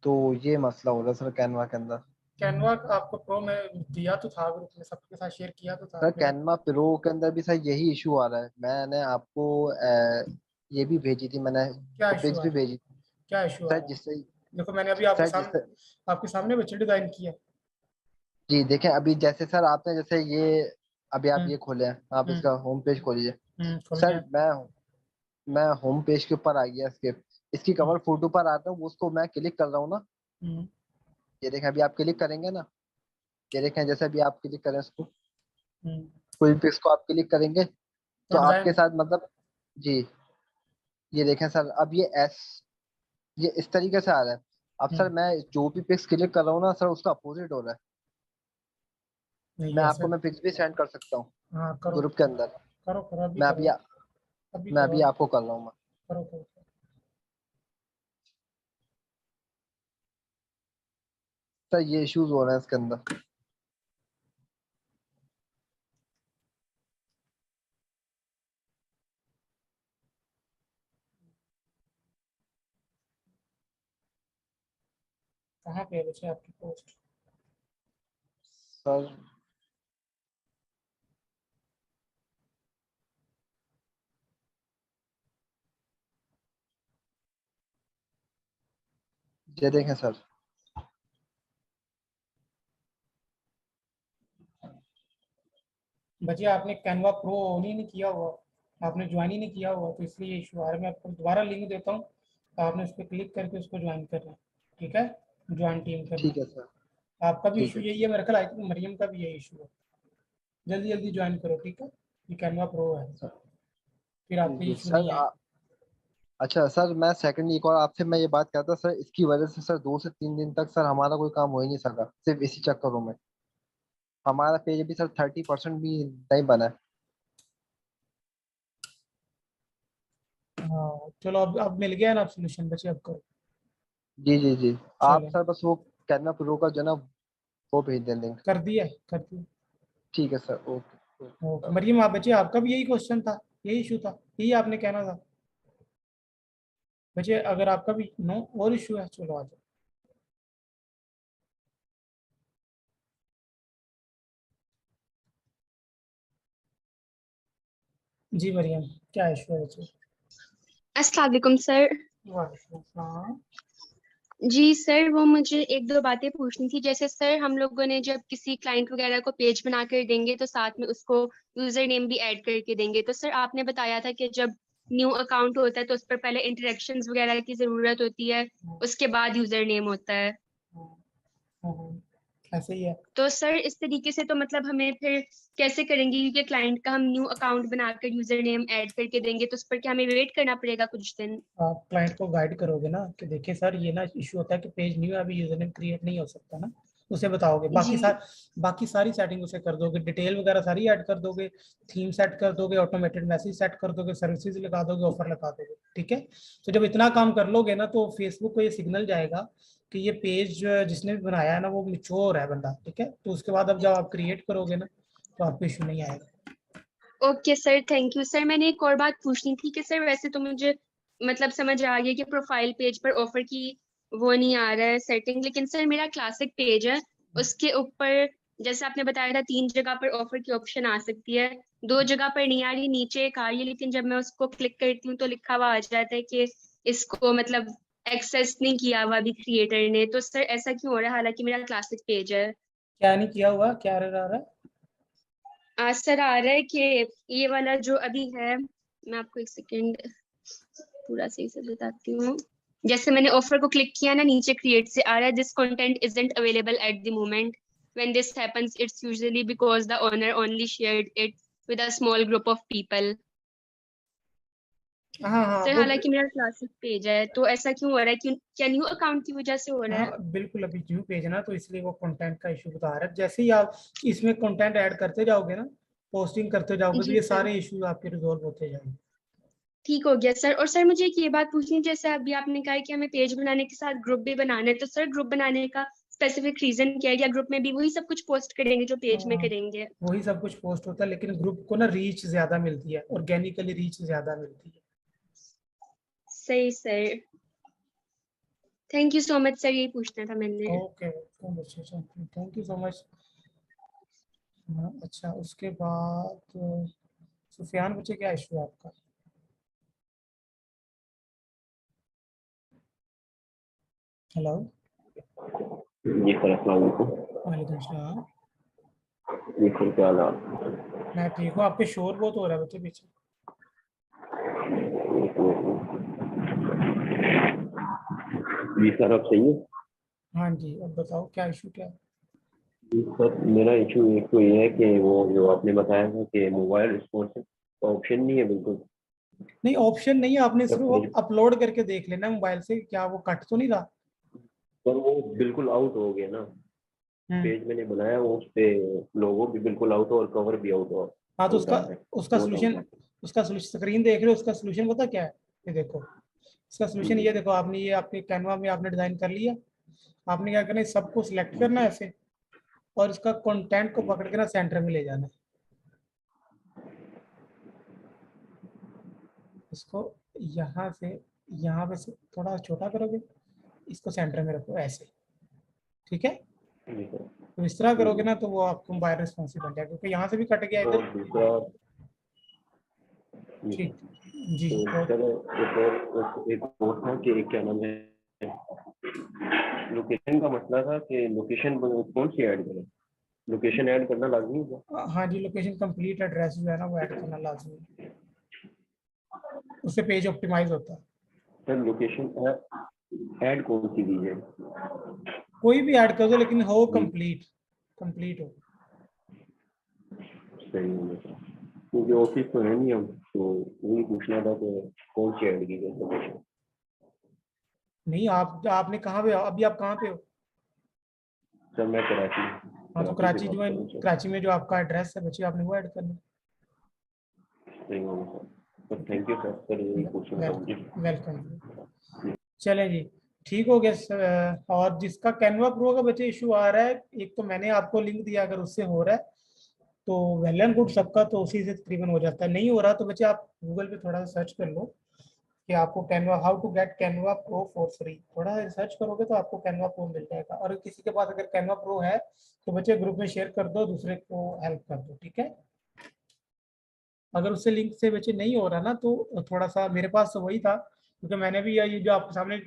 तो ये मसला हो रहा है सर कैनवा के अंदर। कैनवा आपको प्रो में दिया तो था, ग्रुप में सबके साथ शेयर किया तो था सर आपने। कैनवा प्रो के अंदर भी सर यही इशू आ रहा है। मैंने आपको ये भी भेजी थी, मैंने क्या इशू पिक्स आ भी रहा है? भेजी थी क्या इशू आ सर, रहा है? जिससे देखो मैंने अभी सर जिससे आपके सामने बच्चे डिजाइन किया। जी देखें, अभी जैसे सर आपने जैसे ये अभी आप हम्म ये खोले हैं, आप हम्म इसका होम पेज खोलिए खोल सर। गया। मैं होम पेज के ऊपर आ गया, इसकी हम्म कवर फोटो पर आता हूँ, उसको मैं क्लिक कर रहा हूँ ना। हम्म ये देखें, अभी आप क्लिक करेंगे ना, ये देखें जैसे अभी आप क्लिक करें इसको, हम्म। कोई भी पिक्स को आप क्लिक करेंगे तो तो आपके डिजाइन। साथ मतलब जी, ये देखें सर, अब ये इस तरीके से आ रहा है। अब सर मैं जो भी पिक्स क्लिक कर रहा हूँ ना सर, उसका अपोजिट हो रहा है। नहीं ऐसे। मैं पिक्स भी सेंड कर सकता हूँ हाँ करो, ग्रुप के अंदर। करो करो अभी मैं करो। अभी अभी मैं करो, अभी आपको कर रहा हूँ मैं। करो करो। सर ये इश्यूज हो रहे हैं इसके अंदर। कहाँ पे है बच्चे आपकी पोस्ट? सर ये देखें सर, बच्चे आपने कैनवा प्रो ऑन ही नहीं किया हुआ, आपने ज्वाइन ही नहीं किया हुआ, तो इसलिए इशू आ रहा है। मैं आपको दोबारा लिंक देता हूँ, आपने उस पर क्लिक करके उसको ज्वाइन करना है। ठीक है, ज्वाइन टीम करना ठीक है है। सर। आपका भी ठीक इशू है यही है मेरे ख्याल, आई थिंक मरियम का भी यही इशू है। जल्दी जल्दी ज्वाइन करो, ठीक है? ये कैनवा प्रो है, सर। फिर जी आपको जी इशू नहीं सर। है। अच्छा सर, मैं सेकंड एक और आपसे मैं ये बात करता सर, इसकी वजह से सर 2 से 3 दिन तक सर हमारा कोई काम हो ही नहीं सका, सिर्फ इसी चक्करों में। हमारा पेज भी सर 30% भी नहीं बना है। हाँ चलो, अब मिल गया ना, अब सोल्यूशन बचे, अब करो। जी जी जी। आप चलो, सर बस वो कैनवा प्रो का जो ना वो भेज दें लिंक। कर दिया कर दिया। ठीक है sir, okay okay okay. Maryam, आप बचे, आपका भी यही क्वेश्चन था, यही इशू था, यही आपने कहना था। बचे अगर आपका भी नो और इशू है, चलो आ जाओ। जी मरियम, क्या इशू है बचे? अस्सलाम वालेकुम सर। वालेकुम अस्सलाम। जी सर, वो मुझे एक दो बातें पूछनी थी। जैसे सर, हम लोगों ने जब किसी क्लाइंट वगैरह को पेज बना कर देंगे तो साथ में उसको यूजर नेम भी ऐड करके देंगे। तो सर आपने बताया था कि जब न्यू अकाउंट होता है तो उस पर पहले इंटरेक्शंस वगैरह की जरूरत होती है, उसके बाद यूजर नेम होता है। ऐसे ही है। तो सर इस तरीके से तो मतलब हमें फिर कैसे करेंगे, क्योंकि क्लाइंट का हम न्यू अकाउंट बनाकर यूजर नेम ऐड करके देंगे तो उस पर क्या हमें वेट करना पड़ेगा कुछ दिन? आप क्लाइंट को गाइड करोगे ना कि देखिए सर, ये ना इशू होता है कि पेज न्यू है, अभी यूजर नेम क्रिएट नहीं हो सकता ना, उसे बताओगे, जी बाकी सारी सेटिंग उसे कर दोगे, डिटेल वगैरह सारी ऐड कर दोगे, थीम सेट कर दोगे, ऑटोमेटेड मैसेज सेट कर दोगे, सर्विसेज लगा दोगे, ऑफर लगा दोगे, ठीक है। तो जब इतना काम कर लोगे ना तो फेसबुक को ये सिग्नल जाएगा कि ये पेज जिसने भी बनाया है ना वो मिच्योर है बंदा, ठीक है। तो उसके बाद अब जब आप क्रिएट करोगे ना तो आपको इशू नहीं आएगा। Okay sir, thank you sir. मैंने एक और बात पूछनी थी कि सर वैसे तो मुझे मतलब समझ आ गया कि प्रोफाइल पेज पर ऑफर की वो नहीं आ रहा है सेटिंग, लेकिन सर मेरा क्लासिक पेज है, उसके ऊपर जैसे आपने बताया था 3 जगह पर ऑफर की ऑप्शन आ सकती है, 2 जगह पर नहीं आ रही, नीचे एक आ रही है, लेकिन जब मैं उसको क्लिक करती हूँ तो लिखा हुआ आ जाता है कि इसको मतलब एक्सेस नहीं किया हुआ अभी क्रिएटर ने। तो सर ऐसा क्यों हो रहा है हालांकि मेरा क्लासिक पेज है? क्या नहीं किया हुआ, क्या एरर आ रहा है? सर आ रहा है कि ये वाला जो अभी है, मैं आपको एक सेकेंड पूरा सही से बताती हूँ। जैसे मैंने ऑफर को क्लिक किया ना, नीचे क्रिएट से आ रहा है this content isn't available at the moment, when this happens it's usually because the owner only shared it with a small group of people. हाँ हाँ सर वो हालांकि मेरा क्लासिक पेज है, तो ऐसा क्यों हो रहा है? क्यों, क्या न्यू अकाउंट की वजह से हो रहा है? हाँ बिल्कुल, अभी न्यू पेज है ना तो इसलिए वो कंटेंट का इशू बता रहा है। जैसे ही आप इसमें कंटेंट ऐड करते जाओगे ना, पोस्टिंग करते जाओगे, तो जी ये सर, सारे इशू आपके रिजॉल्व होते जाएंगे। ठीक हो गया सर। और सर मुझे एक ये बात पूछनी है, जैसे अभी आपने कहा है कि हमें पेज बनाने के साथ ग्रुप भी बनाना है, तो सर ग्रुप बनाने का स्पेसिफिक रीजन क्या है? या ग्रुप में भी वही सब कुछ पोस्ट करेंगे जो पेज में हाँ, करेंगे? वही सब कुछ पोस्ट होता है, लेकिन ग्रुप को ना रीच ज्यादा मिलती है, ऑर्गेनिकली रीच ज्यादा मिलती है। सही sir, thank you so much sir, यही पूछना था मैंने। Okay, thank you so much. अच्छा, उसके बाद सुफियान बच्चे, क्या इशू है आपका? हेलो। जी सर, अस्सलाम वालेकुम। वालेकुम सलाम। जी सर, क्या हाल है आपके? मैं ठीक हूँ, आपके शोर बहुत हो रहा है बच्चे पीछे। जी सर, अब सही है? हाँ जी, अब बताओ क्या इशू क्या है? जी सर, मेरा इशू एक तो ये है कि वो जो आपने बताया था कि मोबाइल रिस्पॉन्स का ऑप्शन नहीं है बिल्कुल। नहीं, ऑप्शन नहीं है, आपने जब सिर्फ अपलोड करके देख लेना मोबाइल से, क्या वो कट तो नहीं रहा? पर वो बिल्कुल आउट हो गया ना। हम्म। पेज मैंने बनाया, वो उस पे लोगो भी बिल्कुल आउट हो और कवर भी आउट हो, हाँ तो आउट उसका आ रहा है। उसका बहुत आउट सोल्यूशन आ रहा उसका सोल्यूशन स्क्रीन देख रहे हो, उसका सोल्यूशन पता क्या है? ये देखो, इसका है। सोल्यूशन ये देखो, आपने ये आपके कैनवा में आपने डिजाइन कर लिया। आपने क्या करना है, सबको सिलेक्ट करना है ऐसे, और इसका कंटेंट को पकड़ के ना सेंटर में ले जाना है। इसको यहाँ पे से थोड़ा छोटा करोगे, इसको सेंटर में रखो ऐसे, ठीक है। जी सर। तो इस तरह करोगे ना तो वो आपको मोबाइल रिस्पॉन्सिव बन जाएगा, क्योंकि यहाँ से भी कट गया इधर। और दूसरा, जी सर, ठीक। जी। तो और सर एक और था कि क्या नाम है, लोकेशन का मसला था कि लोकेशन कौन सी ऐड करें? लोकेशन ऐड करना लाजमी है? हाँ जी, लोकेशन कंप्लीट एड्रेस जो है ना वो ऐड करना लाजमी है, उससे पेज ऑप्टिमाइज होता है। सर लोकेशन ऐड कौन सी दी है? कोई भी ऐड कर दो, लेकिन हो जी कंप्लीट, कंप्लीट हो। सही है सर, क्योंकि ऑफिस तो है नहीं हम, तो वही पूछना था कि कौन सी ऐड की जाए लोकेशन। नहीं, आपने कहाँ पे, अभी आप कहाँ पे हो? सर मैं कराची हाँ तो कराची से कराची बात जो है, कर रहा हूँ सर। कराची में जो आपका एड्रेस है बच्चे, आपने वो ऐड करना। सही है sir, thank you sir, sir यही पूछना था मुझे। Welcome welcome. चलें जी, ठीक हो गया और जिसका कैनवा प्रो का बच्चे इशू आ रहा है, एक तो मैंने आपको लिंक दिया, अगर उससे हो रहा है तो वेल एंड गुड, सबका तो उसी से तकरीबन हो जाता है। नहीं हो रहा तो बच्चे आप गूगल पे थोड़ा सा सर्च कर लो कि आपको Canva, how to get Canva pro for free, थोड़ा सर्च करोगे तो आपको कैनवा प्रो मिल जाएगा। और किसी के पास अगर कैनवा प्रो है तो बच्चे ग्रुप में शेयर कर दो, दूसरे को हेल्प कर दो, ठीक है। अगर उससे लिंक से बच्चे नहीं हो रहा ना तो थोड़ा सा, मेरे पास तो वही था, क्योंकि मैंने भी ये जो आपके सामने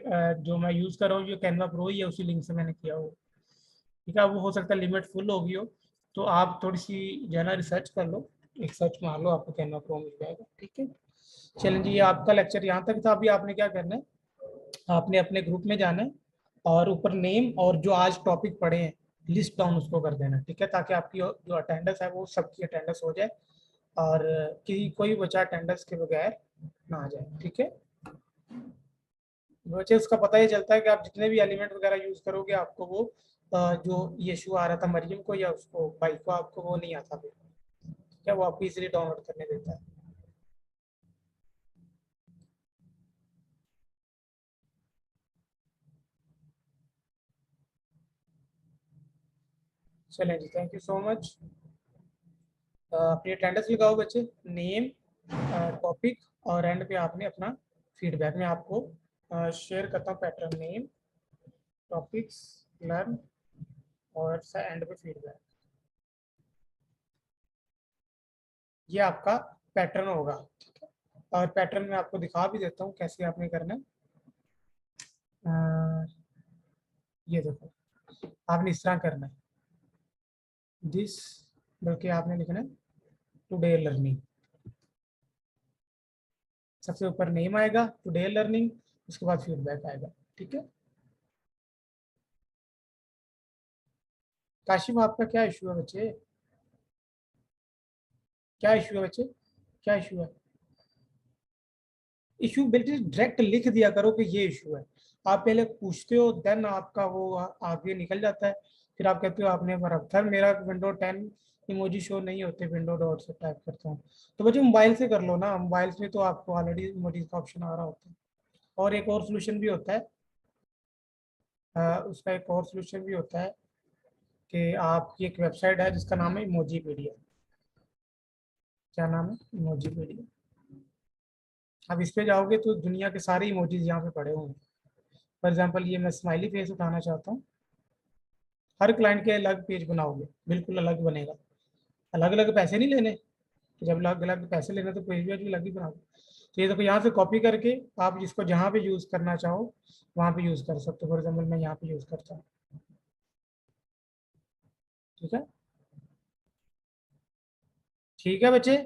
जो मैं यूज़ कर रहा हूँ, जो कैनवा प्रो ही है, उसी लिंक से मैंने किया हो, ठीक है। वो हो सकता है लिमिट फुल होगी हो, तो आप थोड़ी सी जो है ना रिसर्च कर लो, एक सर्च मार लो, आपको कैनवा प्रो मिल जाएगा, ठीक है। चलें जी, ये आपका लेक्चर यहाँ तक था। अभी आपने क्या करना है, आपने अपने ग्रुप में जाना है और ऊपर नेम और जो आज टॉपिक पढ़े हैं लिस्ट डाउन उसको कर देना, ठीक है, ताकि आपकी जो अटेंडेंस है वो सबकी अटेंडेंस हो जाए, और कि कोई बच्चा अटेंडेंस के बगैर ना आ जाए, ठीक है। बच्चे उसका पता ही चलता है कि आप जितने भी एलिमेंट वगैरह यूज करोगे आपको वो जो ये इशू आ रहा था मरियम को या उसको भाई को, आपको वो नहीं आता फिर क्या, वो आपको इजीली डाउनलोड करने देता है। चलें जी, थैंक यू सो मच। अपनी अटेंडेंस लगाओ बच्चे, नेम, टॉपिक और एंड पे आपने अपना फीडबैक। मैं आपको शेयर करता हूँ पैटर्न, नेम, टॉपिक्स, लर्न और एंड पे फीडबैक। ये आपका पैटर्न होगा, ठीक है। और पैटर्न में आपको दिखा भी देता हूँ कैसे आपने करना है। ये देखो, आपने इस तरह करना है, दिस, बल्कि आपने लिखना है टुडे लर्निंग। सबसे ऊपर नेम आएगा, टुडे लर्निंग, उसके बाद फीडबैक आएगा, ठीक है। काशिफ, आपका क्या इशू है बच्चे? क्या इशू है बच्चे, क्या इशू है? इशू बेटे डायरेक्ट लिख दिया करो कि ये इशू है। आप पहले पूछते हो, देन आपका वो आगे निकल जाता है, फिर आप कहते हो आपने बराबर। सर मेरा विंडो 10 इमोजी शो नहीं होते, विंडो डॉट से टाइप करता हूँ। तो बच्चे मोबाइल से कर लो ना, मोबाइल से तो आपको ऑलरेडी इमोजी का ऑप्शन आ रहा होता है। और एक और सोल्यूशन भी होता है, उसका एक और सोल्यूशन भी होता है कि आपकी एक वेबसाइट है जिसका नाम है इमोजीपीडिया। क्या नाम है? इमोजीपीडिया। अब इस पे जाओगे तो दुनिया के सारे इमोजीज यहाँ पे पड़े होंगे। फॉर एग्जांपल ये मैं स्माइली फेस उठाना चाहता हूँ, हर क्लाइंट के अलग पेज बनाओगे, बिल्कुल अलग बनेगा। अलग अलग पैसे नहीं लेने, तो जब अलग अलग पैसे लेने तो पेज भी अलग ही बनाओगे। तो ये देखो, यहाँ से कॉपी करके आप जिसको जहाँ पे यूज़ करना चाहो वहाँ पे यूज़ कर सकते हो। फॉर एग्जाम्पल मैं यहाँ पे यूज़ करता हूँ, ठीक है। ठीक है बच्चे,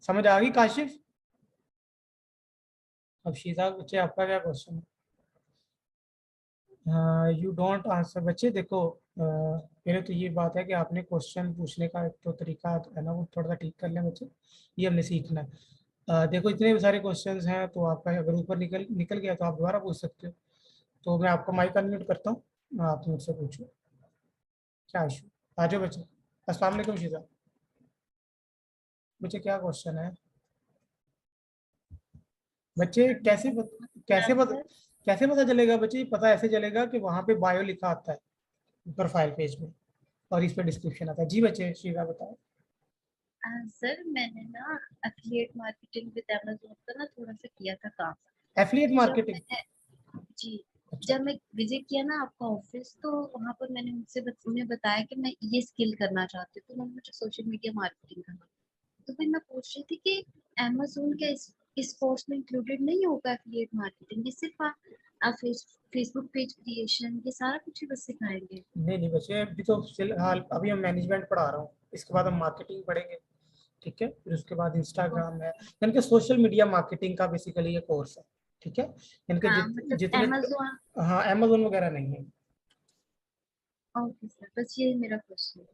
समझ आ गई काशिफ? अब शीजा बच्चे, आपका क्या क्वेश्चन है? You don't answer. बच्चे देखो, पहले तो ये बात है कि आपने क्वेश्चन पूछने का एक तो तरीका है ना, वो थोड़ा सा ठीक कर लें बच्चे, ये हमने सीखना है। देखो इतने सारे क्वेश्चंस हैं, तो आपका अगर ऊपर निकल निकल गया तो आप दोबारा पूछ सकते हो। तो मैं आपका माइक अनम्यूट करता हूँ, आप मुझसे पूछो क्या इशू। आ जाओ बच्चे। अस्सलाम वालेकुम शीजा। बच्चे क्या क्वेश्चन है? बच्चे कैसे पता चलेगा बच्चे? पता ऐसे चलेगा कि वहाँ पे बायो लिखा आता है प्रोफाइल पेज में, और इस पे डिस्क्रिप्शन आता है। जी बच्चे, शीजा बताओ। सर मैंने ना एफिलिएट मार्केटिंग विद अमेज़न का ना थोड़ा सा किया था काम। एफिलिएट जब मार्केटिंग? मैंने जी अच्छा, जब मैं विजिट किया ना आपका ऑफिस, तो वहाँ पर मैंने उन्हें बताया कि मैं ये स्किल करना चाहती हूँ, तो उन्होंने मुझे सोशल मीडिया मार्केटिंग करना। तो फिर मैं पूछ रही थी कि अमेज़न के इस कोर्स में इंक्लूडेड नहीं होगा एफिलिएट मार्केटिंग? ये सिर्फ आप फेसबुक पेज क्रिएशन ये सारा कुछ ही बस सिखाएंगे? नहीं नहीं बच्चे, अभी तो फिलहाल अभी हम मैनेजमेंट पढ़ा रहा हूँ, इसके बाद हम मार्केटिंग पढ़ेंगे, ठीक है। फिर उसके बाद इंस्टाग्राम है, यानी कि सोशल मीडिया मार्केटिंग का बेसिकली ये कोर्स है, ठीक है। इनके हाँ मतलब जितने, अमेज़न। हाँ अमेज़न वगैरह नहीं है। ओके सर, बस ये मेरा क्वेश्चन है।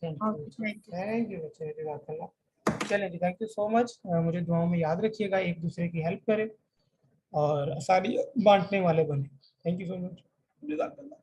Thank you, okay, thank you. Thank you बच्चे, जज़ाकल्लाह। चलें जी, थैंक यू सो मच। मुझे दुआओं में याद रखिएगा, एक दूसरे की हेल्प करें और आसानी बांटने वाले बने। थैंक यू सो मच, जज़ाकल्लाह।